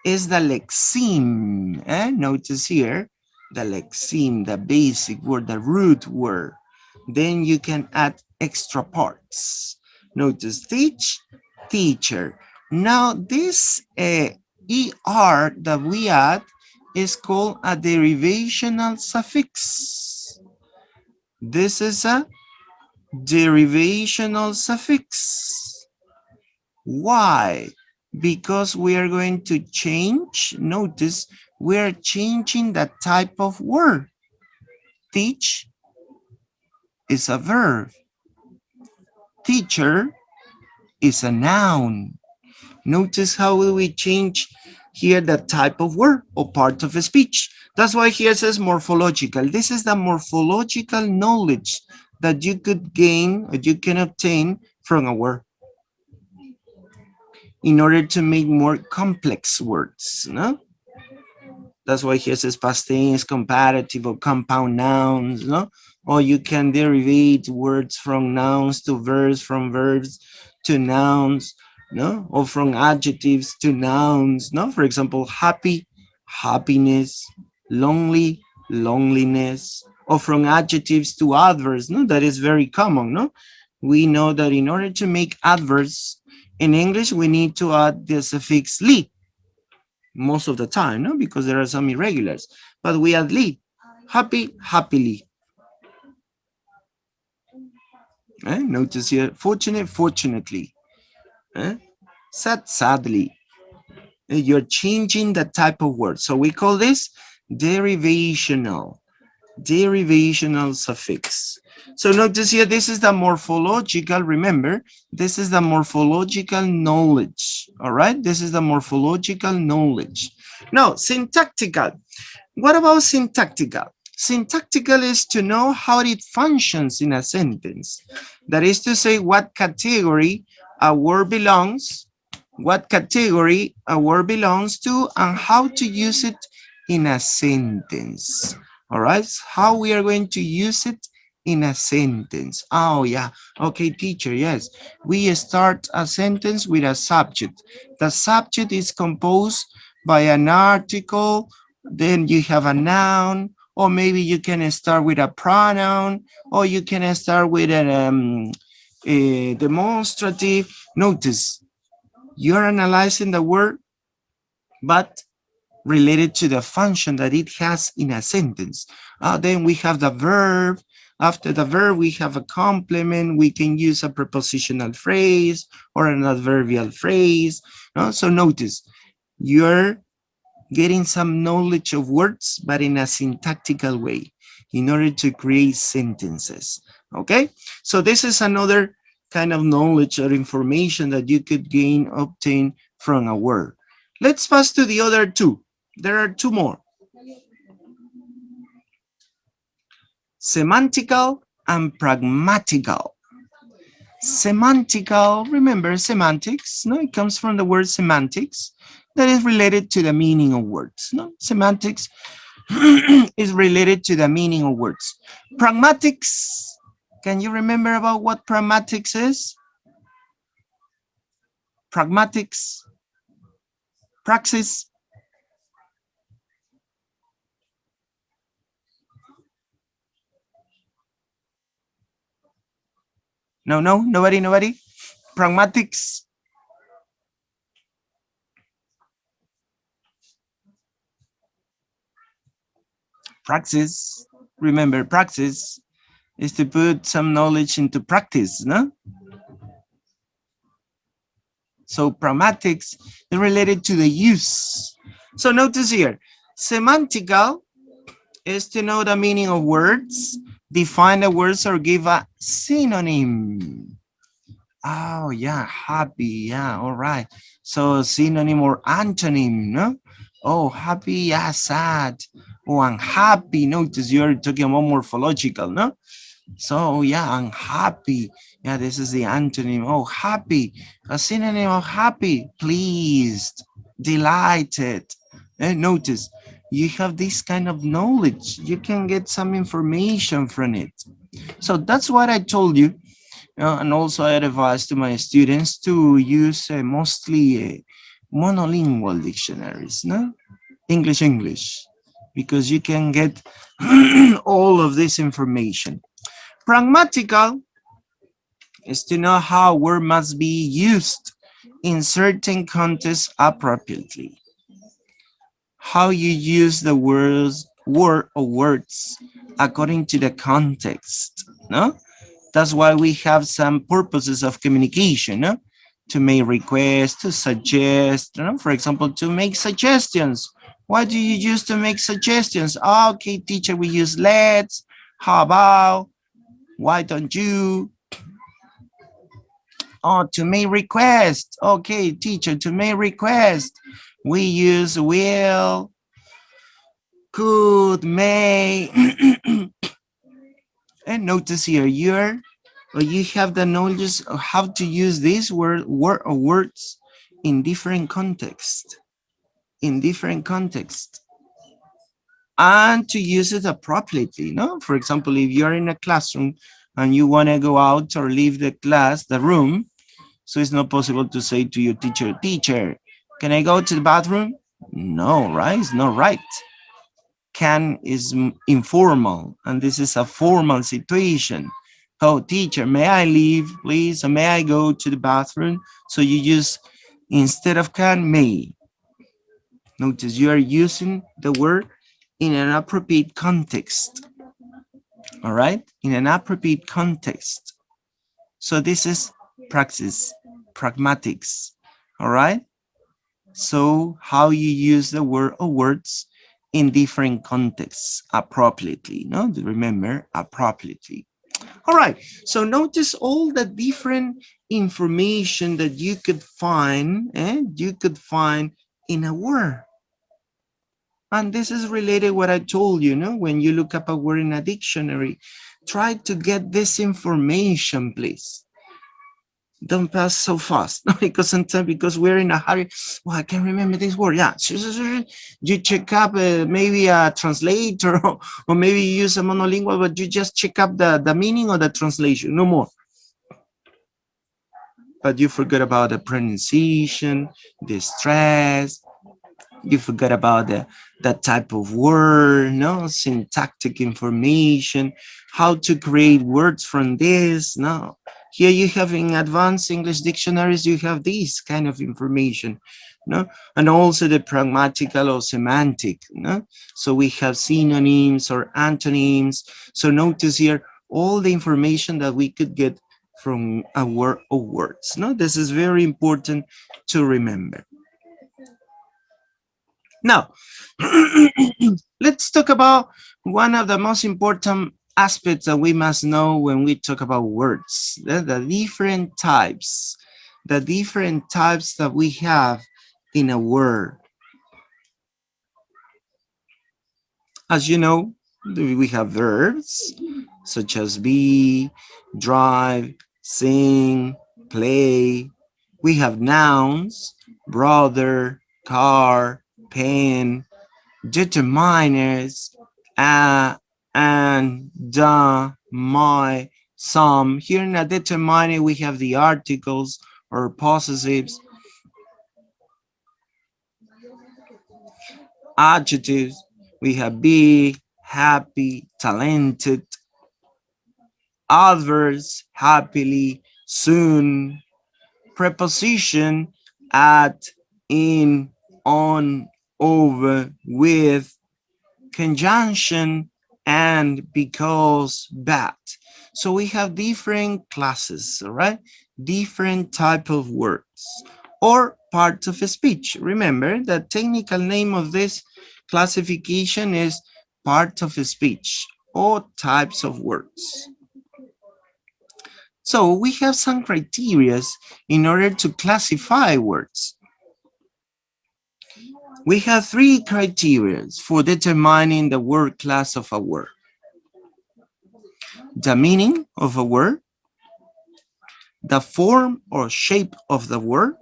is the lexeme. Notice here, the lexeme, the basic word, the root word. Then you can add extra parts. Notice teach, teacher. Now this ER that we add is called a derivational suffix. This is a derivational suffix. Why? Because we are going to change, notice, we are changing the type of word. Teach is a verb. Teacher is a noun. Notice how we change here the type of word or part of a speech. That's why here it says morphological. This is the morphological knowledge that you could gain or you can obtain from a word in order to make more complex words, no? That's why here says past tense, comparative or compound nouns, no? Or you can derivate words from nouns to verbs, from verbs to nouns, no? Or from adjectives to nouns, no? For example, happy, happiness, lonely, loneliness, or from adjectives to adverbs, no? That is very common, no? We know that in order to make adverbs in English, we need to add the suffix ly most of the time, no? Because there are some irregulars, but we add ly, happy, happily. Notice here, fortunate, fortunately. Sad, sadly. You're changing the type of word. So we call this derivational suffix. So notice here, this is the morphological, remember, this is the morphological knowledge, all right? This is the morphological knowledge. Now, syntactical. What about syntactical? Syntactical is to know how it functions in a sentence. That is to say, what category a word belongs, to, and how to use it in a sentence. All right, how we are going to use it in a sentence. Oh yeah, okay, teacher, yes. We start a sentence with a subject. The subject is composed by an article, then you have a noun, or maybe you can start with a pronoun, or you can start with a demonstrative. Notice, you're analyzing the word, but related to the function that it has in a sentence. Then we have the verb. After the verb, we have a complement. We can use a prepositional phrase or an adverbial phrase. So notice, you're getting some knowledge of words, but in a syntactical way in order to create sentences. Okay, so this is another kind of knowledge or information that you could obtain from a word. Let's pass to the other two. There are two more. Semantical and pragmatical. Semantical, remember semantics, no? It comes from the word semantics that is related to the meaning of words, no? Semantics is related to the meaning of words. Pragmatics, can you remember about what pragmatics is? Pragmatics, praxis. No, nobody. Pragmatics. Praxis, remember praxis is to put some knowledge into practice, no? So pragmatics is related to the use. So notice here, semantical is to know the meaning of words, define the words, or give a synonym. Oh yeah, happy, yeah, all right. So synonym or antonym, no? Oh, happy, yeah, sad. Oh, unhappy. Notice you're talking about morphological, no? So yeah, unhappy. Yeah, this is the antonym. Oh, happy. A synonym of happy. Pleased, delighted. And notice, you have this kind of knowledge. You can get some information from it. So that's what I told you. And also I advise to my students to use mostly monolingual dictionaries, no? English, because you can get all of this information. Pragmatical is to know how a word must be used in certain contexts appropriately. How you use the word or words according to the context, no? That's why we have some purposes of communication, no? To make requests, to suggest, you know? For example, to make suggestions. What do you use to make suggestions? Okay, teacher, we use let's, how about, why don't you? Oh, to make requests. Okay, teacher, to make requests, we use will, could, may. And notice here, you're or you have the knowledge of how to use these words in different contexts, and to use it appropriately. No, for example, if you're in a classroom and you want to go out or leave the class, the room, so it's not possible to say to your teacher, teacher, can I go to the bathroom? No, right? It's not right. Can is informal, and this is a formal situation. Oh, teacher, may I leave, please? Or may I go to the bathroom? So you use, instead of can, may. Notice you are using the word in an appropriate context. All right? In an appropriate context. So this is praxis, pragmatics. All right? So how you use the word or words in different contexts appropriately. No, remember, appropriately. All right, so notice all the different information that you could find, in a word. And this is related what I told you, no? When you look up a word in a dictionary, try to get this information, please. Don't pass so fast, no? Because sometimes, because we're in a hurry, well, I can remember this word. Yeah, you check up maybe a translator, or maybe you use a monolingual, but you just check up the meaning of the translation, no more. But you forget about the pronunciation, the stress, you forgot about that type of word, no, syntactic information, how to create words from this. No, here you have in advanced English dictionaries, you have this kind of information, no, and also the pragmatical or semantic, no. So we have synonyms or antonyms. So notice here all the information that we could get from a word or words. No, this is very important to remember. Now, let's talk about one of the most important aspects that we must know when we talk about words, the different types that we have in a word. As you know, we have verbs such as be, drive, sing, play. We have nouns, brother, car, pen, determiners, and, my, some. Here in a determiner, we have the articles or possessives, adjectives. We have big, happy, talented, adverbs, happily, soon, preposition, at, in, on, over, with, conjunction, and, because, but. So we have different classes, all right? Different type of words or parts of a speech. Remember, the technical name of this classification is part of a speech or types of words. So we have some criteria in order to classify words. We have three criteria for determining the word class of a word. The meaning of a word, the form or shape of the word,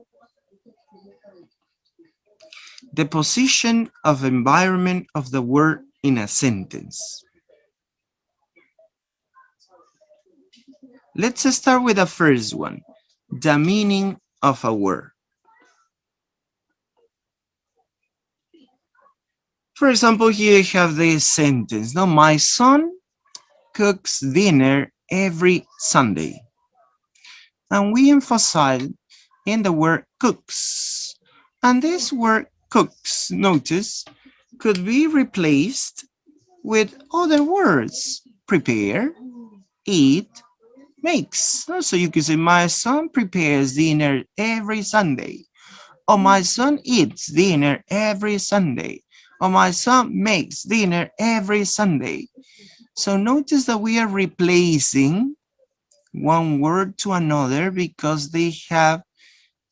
the position of environment of the word in a sentence. Let's start with the first one, the meaning of a word. For example, here you have this sentence. Now, my son cooks dinner every Sunday. And we emphasize in the word cooks. And this word cooks, notice, could be replaced with other words. Prepare, eat, makes. So you can say, my son prepares dinner every Sunday. Or my son eats dinner every Sunday. Or my son makes dinner every Sunday. So notice that we are replacing one word to another because they have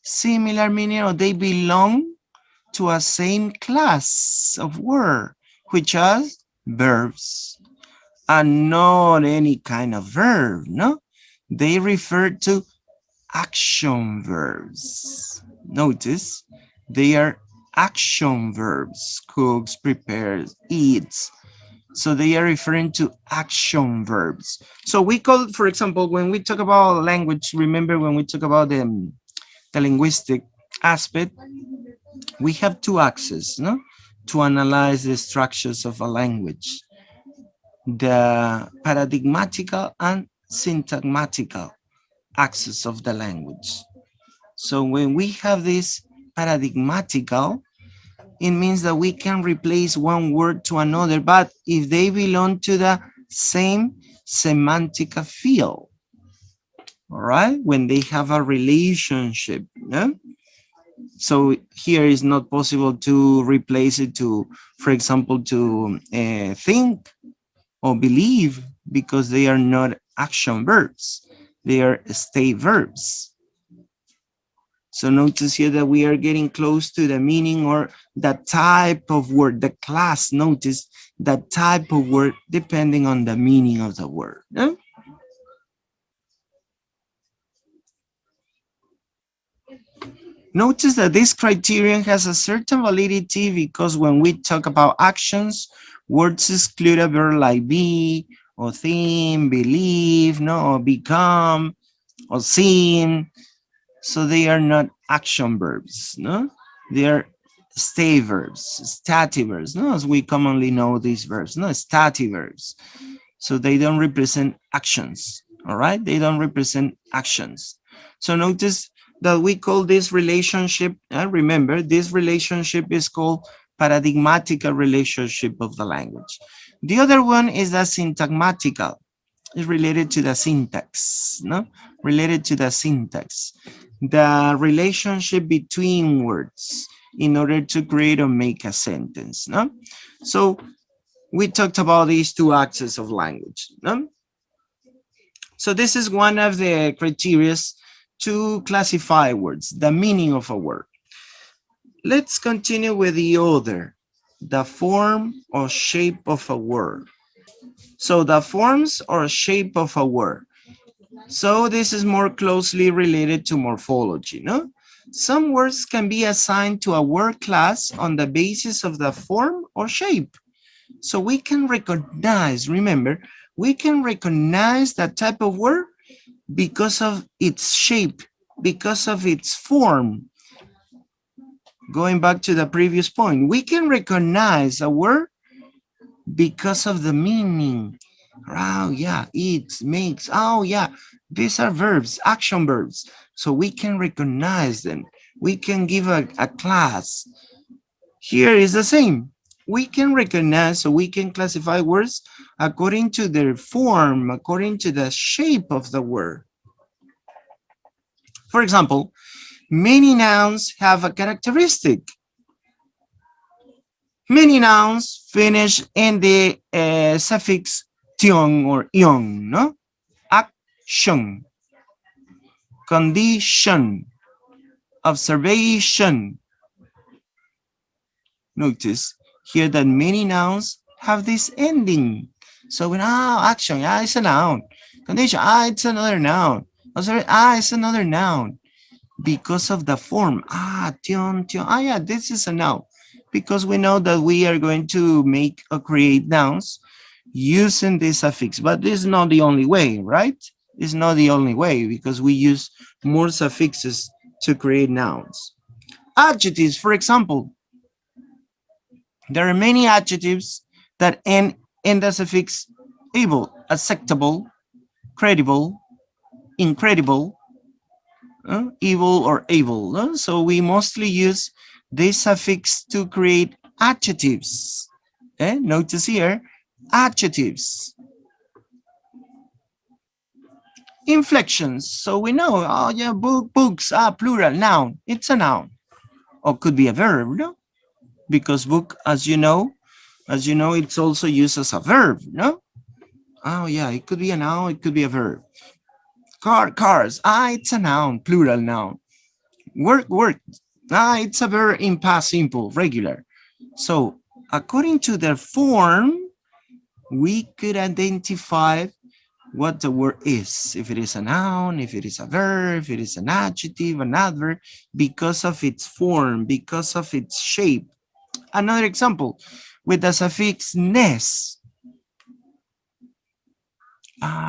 similar meaning or they belong to a same class of word, which are verbs, and not any kind of verb, no? They refer to action verbs. Notice they are action verbs. Cooks, prepares, eats. So they are referring to action verbs. So we call, for example, when we talk about language, remember when we talk about the linguistic aspect, we have two axes, no? To analyze the structures of a language, the paradigmatical and syntagmatical axis of the language. So when we have this paradigmatical, it means that we can replace one word to another, but if they belong to the same semantic field, all right, when they have a relationship, no? So here is not possible to replace it to, for example, to think or believe, because they are not action verbs, they are state verbs. So notice here that we are getting close to the meaning or the type of word, the class. Notice the type of word depending on the meaning of the word. No? Notice that this criterion has a certain validity because when we talk about actions, words exclude a verb like be, or think, believe, no, or become, or seem. So they are not action verbs, no? They are stay verbs, static verbs, no? As we commonly know these verbs, no? Static verbs. So they don't represent actions, all right? They don't represent actions. So notice that we call this relationship, remember, this relationship is called paradigmatical relationship of the language. The other one is the syntagmatical. It's related to the syntax, no? Related to the syntax. The relationship between words in order to create or make a sentence, no? So we talked about these two axes of language, no? So this is one of the criteria to classify words, the meaning of a word. Let's continue with the other, the form or shape of a word. So the forms or shape of a word. So this is more closely related to morphology, no? Some words can be assigned to a word class on the basis of the form or shape. So we can recognize, remember, we can recognize that type of word because of its shape, because of its form. Going back to the previous point, we can recognize a word because of the meaning. Oh yeah, eats, makes, oh yeah, these are verbs, action verbs. So we can recognize them. We can give a class. Here is the same. We can recognize, so we can classify words according to their form, according to the shape of the word. For example, many nouns have a characteristic. Many nouns finish in the suffix tion or ion, no? Action, condition, observation. Notice here that many nouns have this ending. So when action, it's a noun. Condition, it's another noun. Observation, it's another noun. Because of the form, tion, yeah, this is a noun. Because we know that we are going to make or create nouns using this suffix, but this is not the only way, right? It's not the only way because we use more suffixes to create nouns. Adjectives, for example, there are many adjectives that end in the suffix able, acceptable, credible, incredible, evil or able. So we mostly use this suffix to create adjectives. Notice here, adjectives. Inflections. So we know, oh yeah, books, plural, noun. It's a noun. Or could be a verb, no? Because book, as you know, it's also used as a verb, no? Oh yeah, it could be a noun, it could be a verb. Cars, it's a noun, plural noun. Work, it's a verb in past simple, regular. So according to their form, we could identify what the word is, if it is a noun, if it is a verb, if it is an adjective, an adverb, because of its form, because of its shape. Another example, with the suffix ness.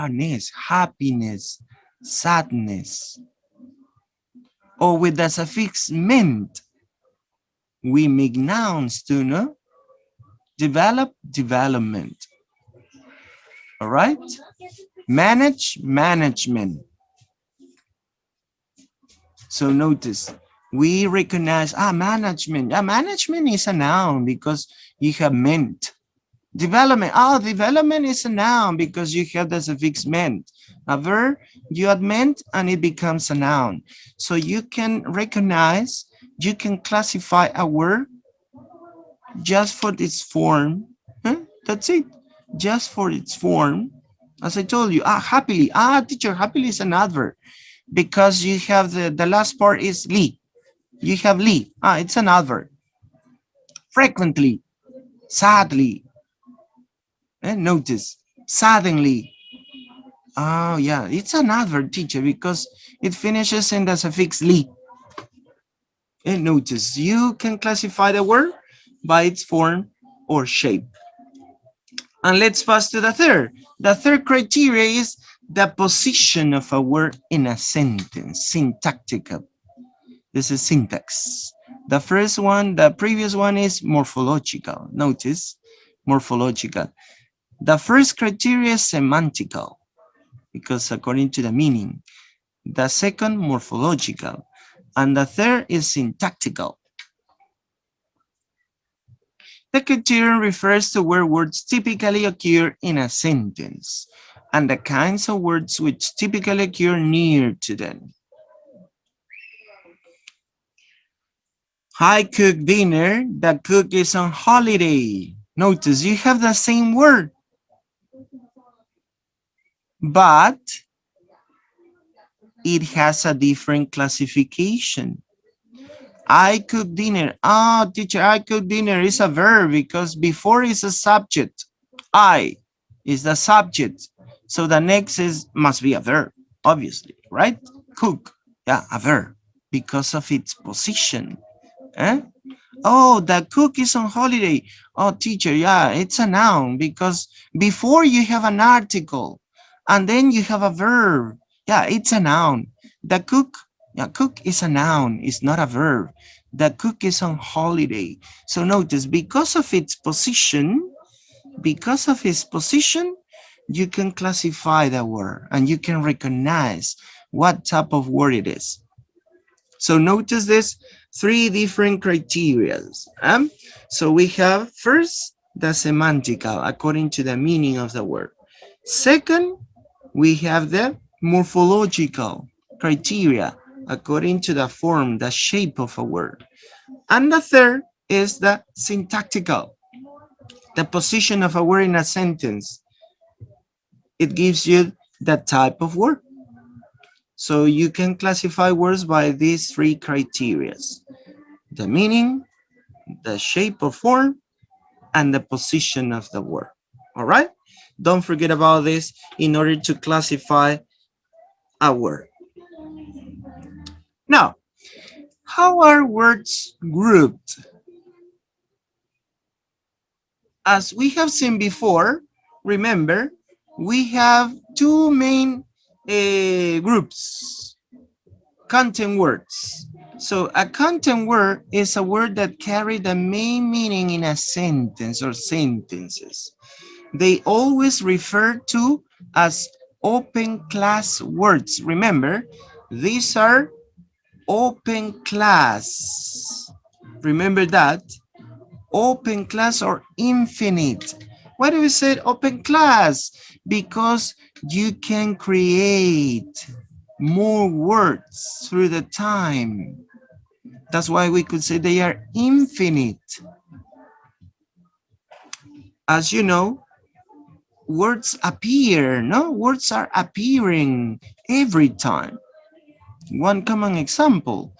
Ness, happiness, sadness. Or with the suffix ment, we make nouns too, no? Develop, development. All right? Manage, management. So notice, we recognize, management. Management is a noun because you have meant. Development, development is a noun because you have the suffix meant. A verb, you add meant and it becomes a noun. So you can recognize, you can classify a word just for its form. That's it, just for its form. As I told you, happily, teacher, happily is an adverb because you have the last part is li. You have li, it's an adverb. Frequently, sadly, notice, suddenly. Oh yeah, it's an adverb, teacher, because it finishes in the suffix li. And notice, you can classify the word by its form or shape. And let's pass to the third. The third criteria is the position of a word in a sentence, syntactical. This is syntax. The first one, the previous one is morphological. Notice, morphological. The first criteria is semantical, because according to the meaning. The second, morphological. And the third is syntactical. The criterion refers to where words typically occur in a sentence and the kinds of words which typically occur near to them. I cook dinner, the cook is on holiday. Notice you have the same word, but it has a different classification. I cook dinner. Teacher, I cook dinner is a verb because before is a subject. I is the subject. So the next must be a verb, obviously, right? Cook, yeah, a verb because of its position. Eh? Oh, the cook is on holiday. Oh, teacher, yeah, it's a noun because before you have an article and then you have a verb. Yeah, it's a noun. The cook, yeah, cook is a noun. It's not a verb. The cook is on holiday. So notice, because of his position, you can classify the word and you can recognize what type of word it is. So notice this three different criteria. So we have first the semantical according to the meaning of the word. Second, we have the morphological criteria according to the form, the shape of a word. And the third is the syntactical, the position of a word in a sentence. It gives you the type of word. So you can classify words by these three criteria: the meaning, the shape or form, and the position of the word. All right? Don't forget about this in order to classify a word. Now, how are words grouped? As we have seen before, remember, we have two main groups, content words. So a content word is a word that carry the main meaning in a sentence or sentences. They always refer to as open class words. Remember, these are open class. Remember that. Open class or infinite. Why do we say open class? Because you can create more words through the time. That's why we could say they are infinite. As you know, words appear, no? Words are appearing every time. One common example,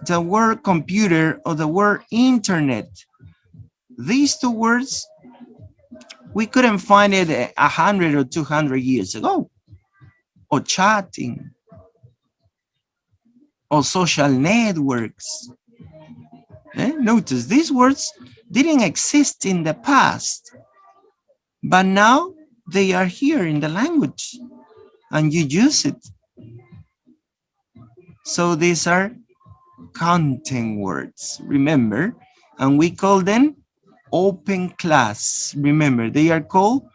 the word computer or the word internet. These two words, we couldn't find it 100 or 200 years ago. or chatting or social networks. Notice these words didn't exist in the past, but now they are here in the language and you use it. So these are content words, remember, and we call them open class. Remember, they are called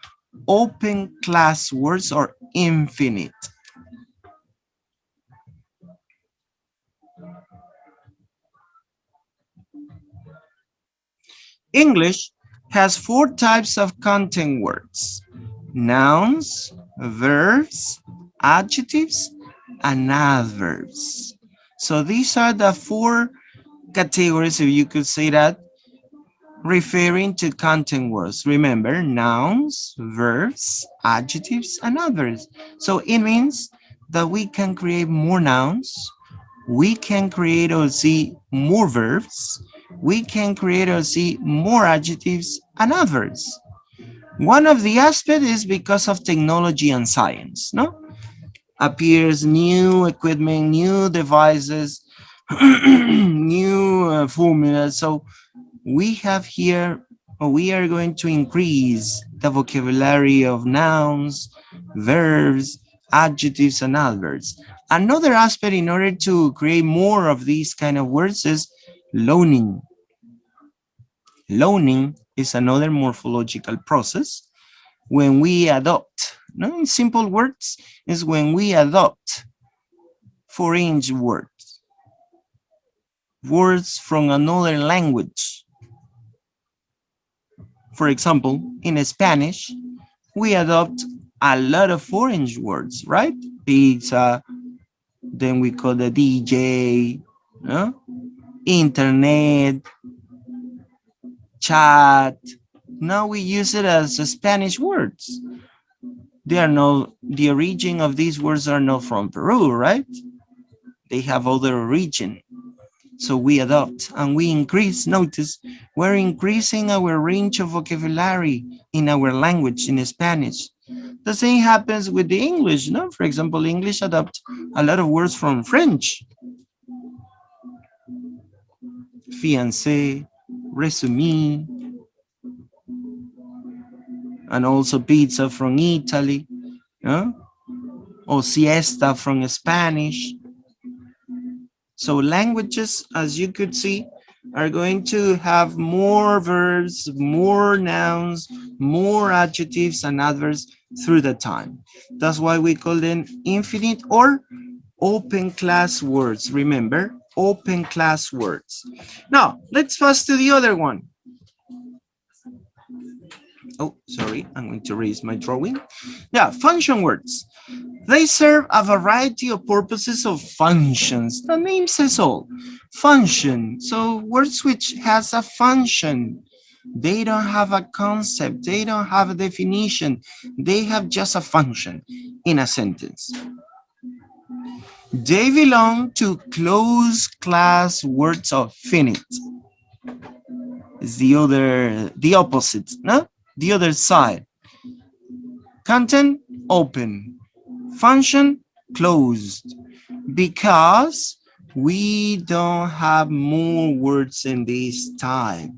open class words or infinite. English has four types of content words: nouns, verbs, adjectives, and adverbs. So these are the four categories, if you could say that, referring to content words. Remember, nouns, verbs, adjectives, and adverbs. So it means that we can create more nouns, we can create or see more verbs, we can create or see more adjectives and adverbs. One of the aspects is because of technology and science, no? Appears new equipment, new devices, new formulas. So we have here, or we are going to increase the vocabulary of nouns, verbs, adjectives, and adverbs. Another aspect in order to create more of these kind of words is loaning. Loaning is another morphological process when we adopt. No, in simple words, is when we adopt foreign words from another language. For example, in Spanish, we adopt a lot of foreign words, right? Pizza, then we call the DJ, internet, chat. Now we use it as Spanish words. They are not, the origin of these words are not from Peru, right? They have other origin. So we adopt and we increase. Notice, we're increasing our range of vocabulary in our language, in Spanish. The same happens with the English, no? For example, English adopt a lot of words from French. Fiancé, résumé, and also pizza from Italy, or siesta from Spanish. So languages, as you could see, are going to have more verbs, more nouns, more adjectives and adverbs through the time. That's why we call them infinite or open class words. Remember, open class words. Now, let's pass to the other one. Oh, sorry, I'm going to erase my drawing. Yeah, function words. They serve a variety of purposes of functions. The name says all. Function. So words which has a function. They don't have a concept. They don't have a definition. They have just a function in a sentence. They belong to closed class words of finite. It's the opposite, no? The other side. Content, open. Function, closed. Because we don't have more words in this type.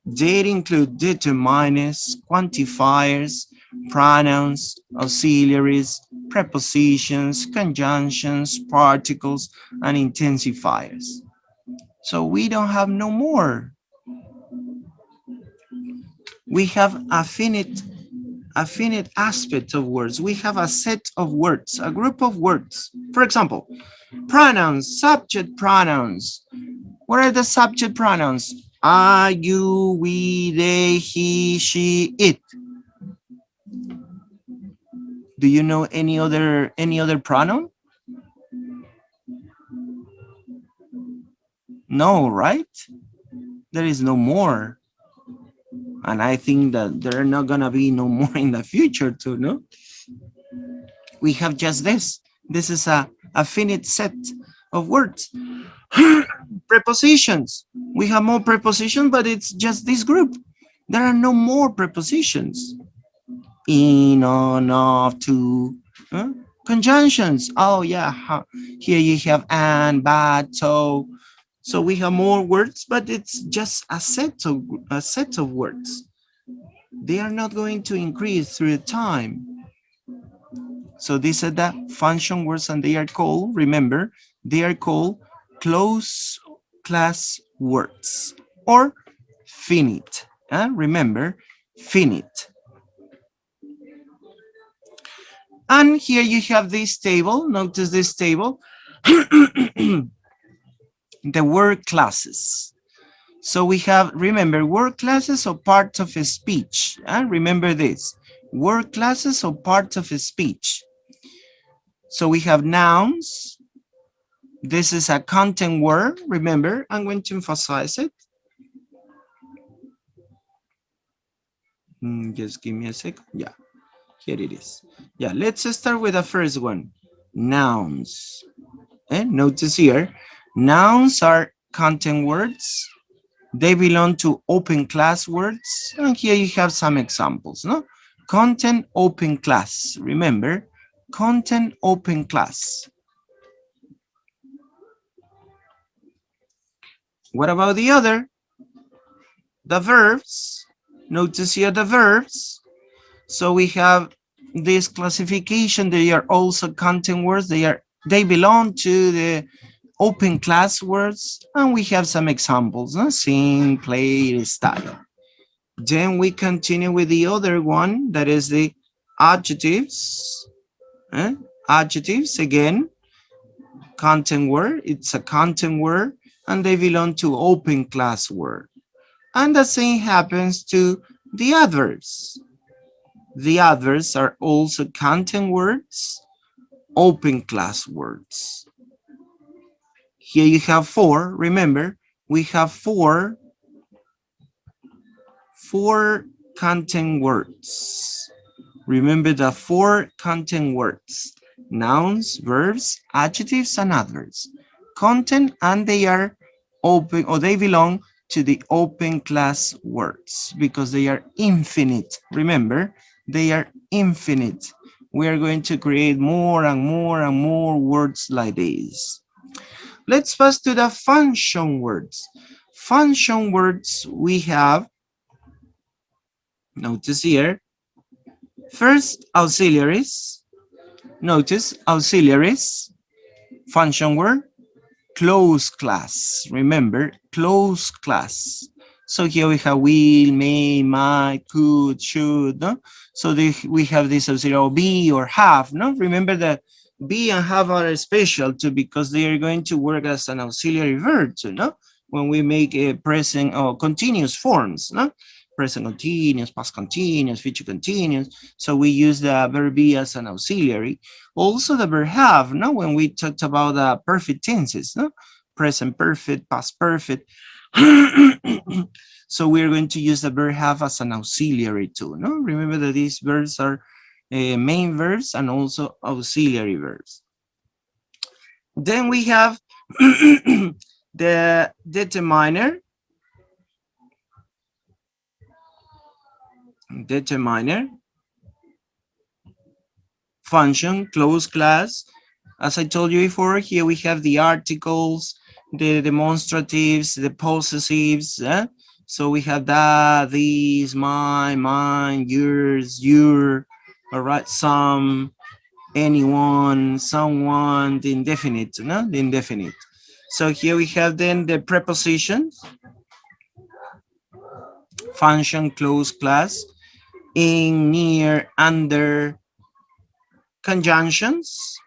They include determiners, quantifiers, pronouns, auxiliaries, prepositions, conjunctions, particles, and intensifiers. So we don't have no more. We have a finite aspect of words. We have a set of words, a group of words. For example, pronouns, subject pronouns. What are the subject pronouns? I, you, we, they, he, she, it. Do you know any other pronoun? No, right? There is no more. And I think that there are not gonna be no more in the future too, no? We have just this. This is a finite set of words. Prepositions. We have more prepositions, but it's just this group. There are no more prepositions. In, on, off, to. Huh? Conjunctions. Oh yeah. Here you have and, but, so. So we have more words, but it's just a set of words. They are not going to increase through time. So these are the function words, and they are called, remember, they are called close class words or finite. Remember, finite. And here you have this table. Notice this table. The word classes. So we have, remember, word classes or parts of a speech. Remember this, word classes or parts of a speech. So we have nouns. This is a content word. Remember, I'm going to emphasize it. Just give me a second. Yeah, here it is. Yeah, let's start with the first one. Nouns. Notice here, nouns are content words. They belong to open class words. And here you have some examples, no? Content open class. Remember, content open class. What about the other? The verbs. Notice here the verbs. So we have this classification. They are also content words. They belong to the open class words. And we have some examples, no? Sing, play, study. Then we continue with the other one, that is the adjectives. Adjectives, again, content word. It's a content word, and they belong to open class word. And the same happens to the adverbs. The adverbs are also content words, open class words. Here you have four. Remember, we have four content words. Remember the four content words: nouns, verbs, adjectives, and adverbs. Content, and they are open, or they belong to the open class words because they are infinite. Remember, they are infinite. We are going to create more and more and more words like this. Let's pass to the function words. Function words we have, notice here, first, auxiliaries. Notice auxiliaries, function word, close class. Remember, close class. So here we have will, may, might, could, should. No? So we have this auxiliary be or have. No? Remember that be and have are special too because they are going to work as an auxiliary verb too. No? When we make a present or continuous forms. No? Present continuous, past continuous, future continuous. So we use the verb be as an auxiliary. Also the verb have, no? When we talked about the perfect tenses, no? Present perfect, past perfect. So we're going to use the verb have as an auxiliary too, no? Remember that these verbs are main verbs and also auxiliary verbs. Then we have the determiner. Determiner, function, close class. As I told you before, here we have the articles, the demonstratives, the possessives. So we have that, these, mine, yours, your, all right, some, anyone, someone, the indefinite, no? The indefinite. So here we have then the prepositions, function, close class, in, near, under, conjunctions,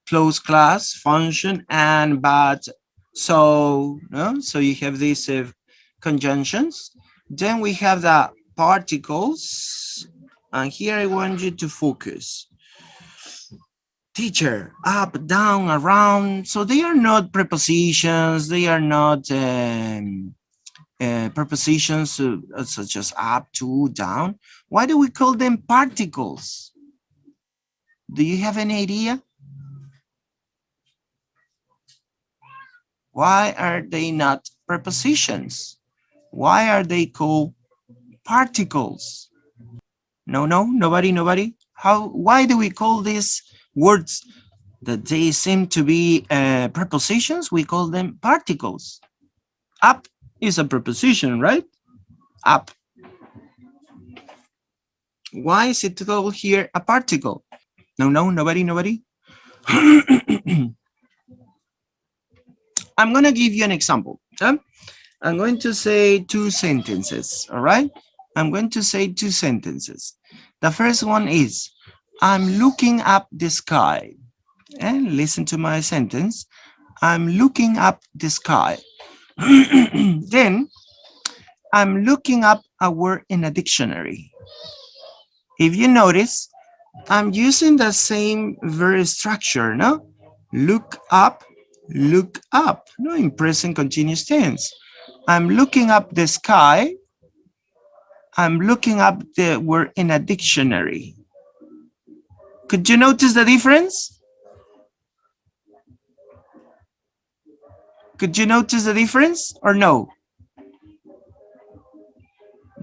close class, function, and, but, so, no? So you have these conjunctions. Then we have the particles, and here I want you to focus. Teacher, up, down, around. So they are not prepositions, they are not prepositions such as up, to, down. Why do we call them particles? Do you have any idea? Why are they not prepositions? Why are they called particles? No, nobody. Why do we call these words that they seem to be prepositions? We call them particles. Up is a preposition, right? Up. Why is it called here a particle? No, nobody. I'm going to give you an example. Okay? I'm going to say two sentences, all right? I'm going to say two sentences. The first one is, I'm looking up the sky. And listen to my sentence. I'm looking up the sky. Then, I'm looking up a word in a dictionary. If you notice, I'm using the same verb structure, no? Look up, no, in present continuous tense. I'm looking up the sky. I'm looking up the word in a dictionary. Could you notice the difference? Could you notice the difference or no?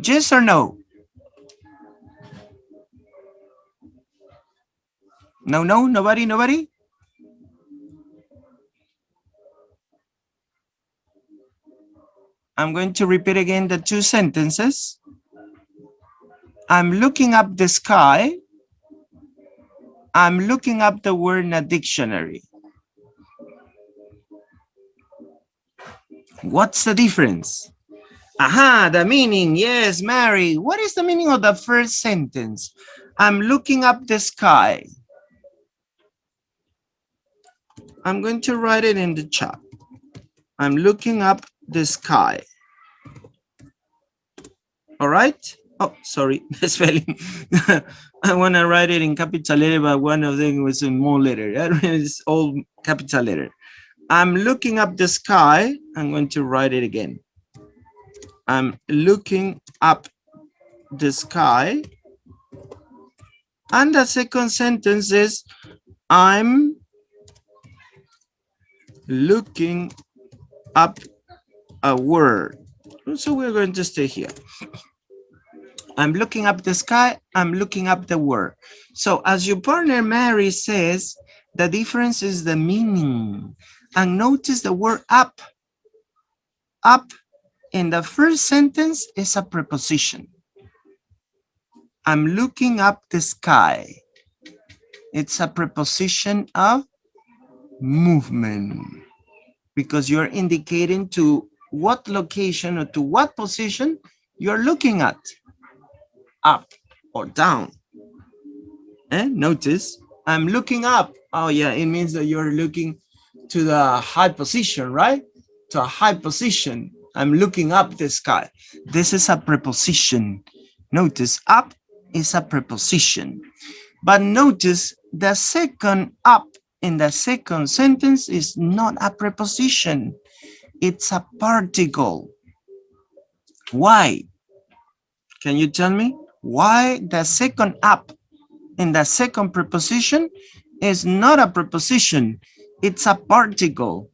Yes or no? No, nobody? I'm going to repeat again the two sentences. I'm looking up the sky. I'm looking up the word in a dictionary. What's the difference? Aha, the meaning. Yes, Mary. What is the meaning of the first sentence? I'm looking up the sky. I'm going to write it in the chat. I'm looking up the sky. All right? Oh, sorry, the spelling. I want to write it in capital letter, but one of them was in small letter. It's all capital letter. I'm looking up the sky. I'm going to write it again. I'm looking up the sky. And the second sentence is, I'm looking up a word. So we're going to stay here. I'm looking up the sky. I'm looking up the word. So as your partner Mary says, the difference is the meaning. And notice the word up. Up in the first sentence is a preposition. I'm looking up the sky. It's a preposition of movement because you're indicating to what location or to what position you're looking at, up or down. And notice, I'm looking up. Oh yeah, it means that you're looking to the high position, right? To a high position. I'm looking up the sky. This is a preposition. Notice, up is a preposition. But notice the second up in the second sentence is not a preposition. It's a particle. Why? Can you tell me why the second up in the second preposition is not a preposition? It's a particle.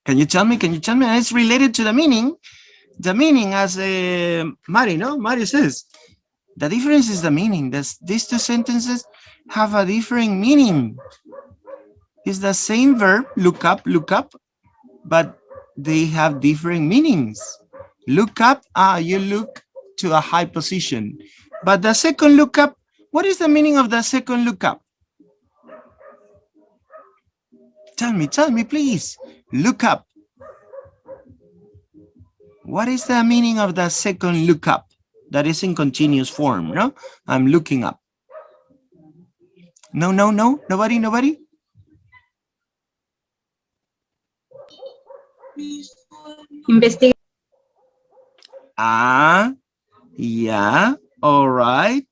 Can you tell me? Can you tell me? And it's related to the meaning. The meaning, as Mari, no? Mari says, the difference is the meaning. These two sentences have a different meaning. It's the same verb, look up, but they have different meanings. Look up, you look to a high position. But the second look up, what is the meaning of the second look up? Tell me, please. Look up. What is the meaning of the second look up? That is in continuous form, no? I'm looking up. No, nobody? Investigate. Ah, yeah, all right.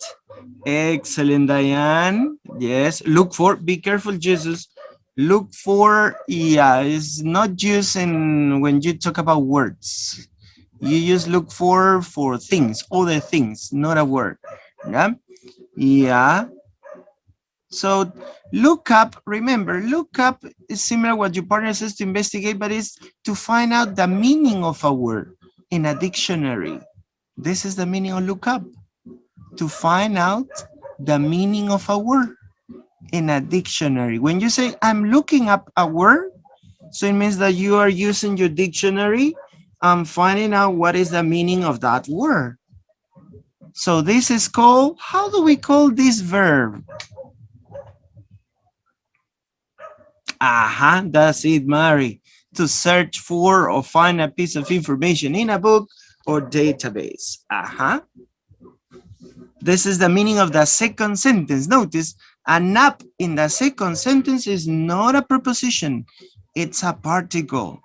Excellent, Diane. Yes, look for, be careful, Jesus. Look for, yeah, it's not used in when you talk about words. You just look for things, other things, not a word. Yeah, yeah. So look up, remember, look up is similar what your partner says to investigate, but it's to find out the meaning of a word in a dictionary. This is the meaning of look up. to find out the meaning of a word in a dictionary. When you say, I'm looking up a word, so it means that you are using your dictionary and finding out what is the meaning of that word. So this is called, how do we call this verb? Aha, that's it, Mary. To search for or find a piece of information in a book or database. Aha. This is the meaning of the second sentence. Notice, an up in the second sentence is not a preposition. It's a particle.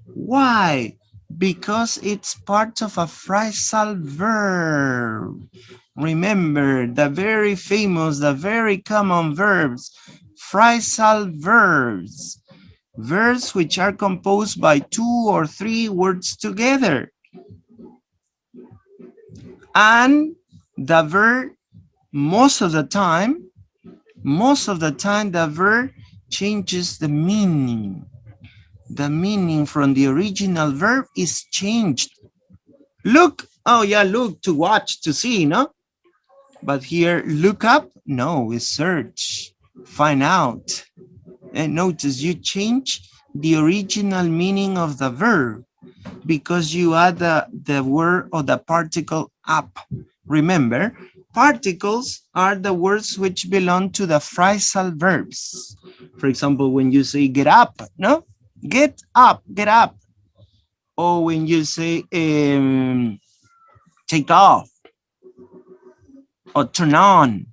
Why? Because it's part of a phrasal verb. Remember, the very famous, the very common verbs, phrasal verbs. Verbs which are composed by 2 or 3 words together. And the verb, most of the time, the verb changes the meaning. The meaning from the original verb is changed. Look, oh yeah, look, to watch, to see, no? But here, look up, no, it's search, find out. And notice you change the original meaning of the verb because you add the word or the particle up. Remember, particles are the words which belong to the phrasal verbs. For example, when you say get up, no? Get up, get up. Or when you say take off or turn on.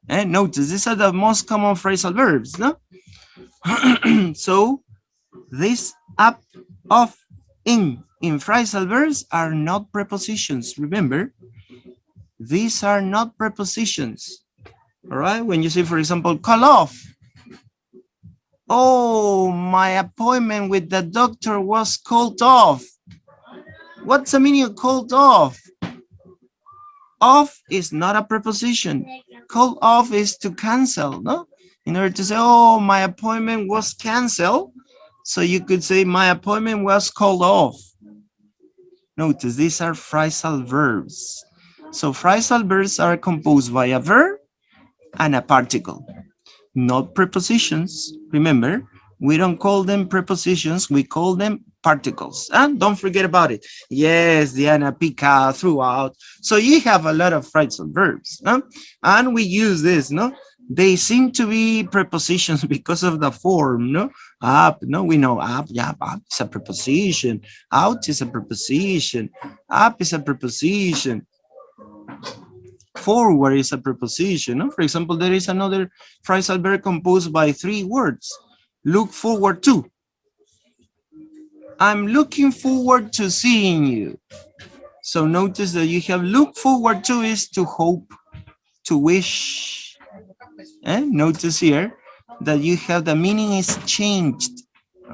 And notice these are the most common phrasal verbs, no? So this up, off, in phrasal verbs are not prepositions. Remember, these are not prepositions. All right, when you say, for example, call off. Oh, my appointment with the doctor was called off. What's the meaning of called off? Off is not a preposition. Call off is to cancel, no? In order to say, oh, my appointment was canceled. So you could say, my appointment was called off. Notice these are phrasal verbs. So phrasal verbs are composed by a verb and a particle, not prepositions. Remember, we don't call them prepositions, we call them particles. And don't forget about it. Yes, Diana, pica, throughout. So you have a lot of phrasal verbs, no? And we use this, no? They seem to be prepositions because of the form, no? Up, no, we know up, yeah, up is a preposition. Out is a preposition. Up is a preposition. Forward is a preposition, no? For example, there is another phrasal verb composed by 3 words. Look forward to. I'm looking forward to seeing you. So notice that you have look forward to is to hope, to wish. And notice here that you have the meaning is changed.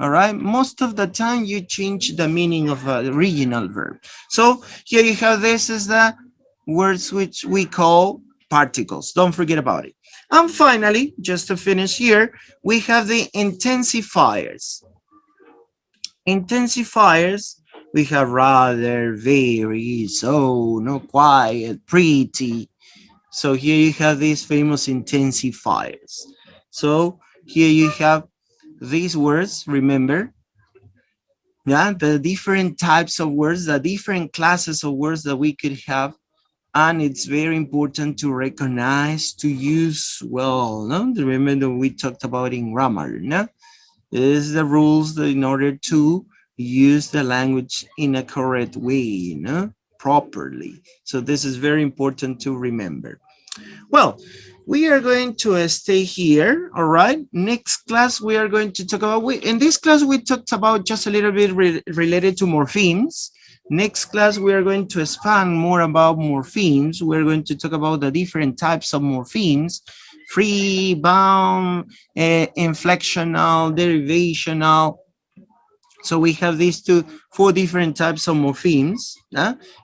All right, most of the time you change the meaning of the original verb. So here you have this is the words which we call particles. Don't forget about it. And finally, just to finish here, we have the intensifiers. Intensifiers, we have rather, very, so, no, quiet, pretty. So here you have these famous intensifiers. So here you have these words, remember? Yeah, the different types of words, the different classes of words that we could have. And it's very important to recognize, to use well, no? Remember that we talked about in grammar, no? Is the rules that in order to use the language in a correct way, no? Properly. So this is very important to remember. Well, we are going to stay here, all right? Next class, we are going to talk about, in this class, we talked about just a little bit related to morphemes. Next class, we are going to expand more about morphemes. We're going to talk about the different types of morphemes, free, bound, inflectional, derivational. So we have these 4 different types of morphemes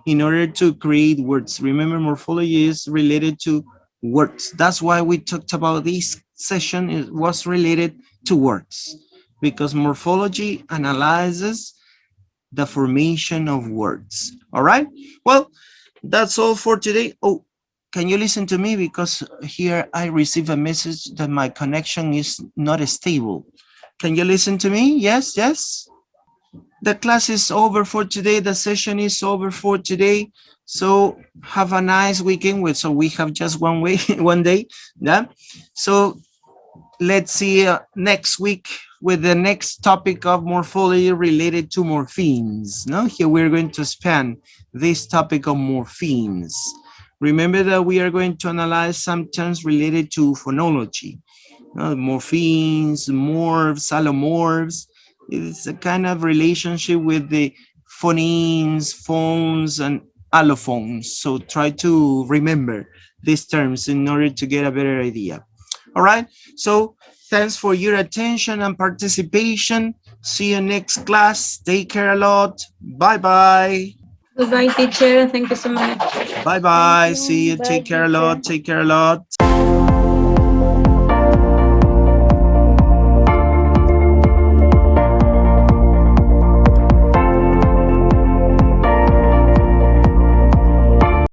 in order to create words. Remember, morphology is related to words. That's why we talked about this session. It was related to words because morphology analyzes the formation of words. All right. Well, that's all for today. Oh, Can you listen to me? Because here I receive a message that my connection is not stable. Can you listen to me? Yes, yes. The class is over for today. The session is over for today. So have a nice weekend. So we have just one week, one day. Yeah. So let's see next week with the next topic of morphology related to morphemes. No, here we're going to span this topic of morphemes. Remember that we are going to analyze some terms related to phonology. Morphemes, morphs, allomorphs. It's a kind of relationship with the phonemes, phones, and allophones. So try to remember these terms in order to get a better idea. All right. So thanks for your attention and participation. See you next class. Take care a lot. Bye-bye. Goodbye, teacher. Thank you so much. Bye Thank bye. See you. you. Bye, Take care a teacher. lot. Take care a lot.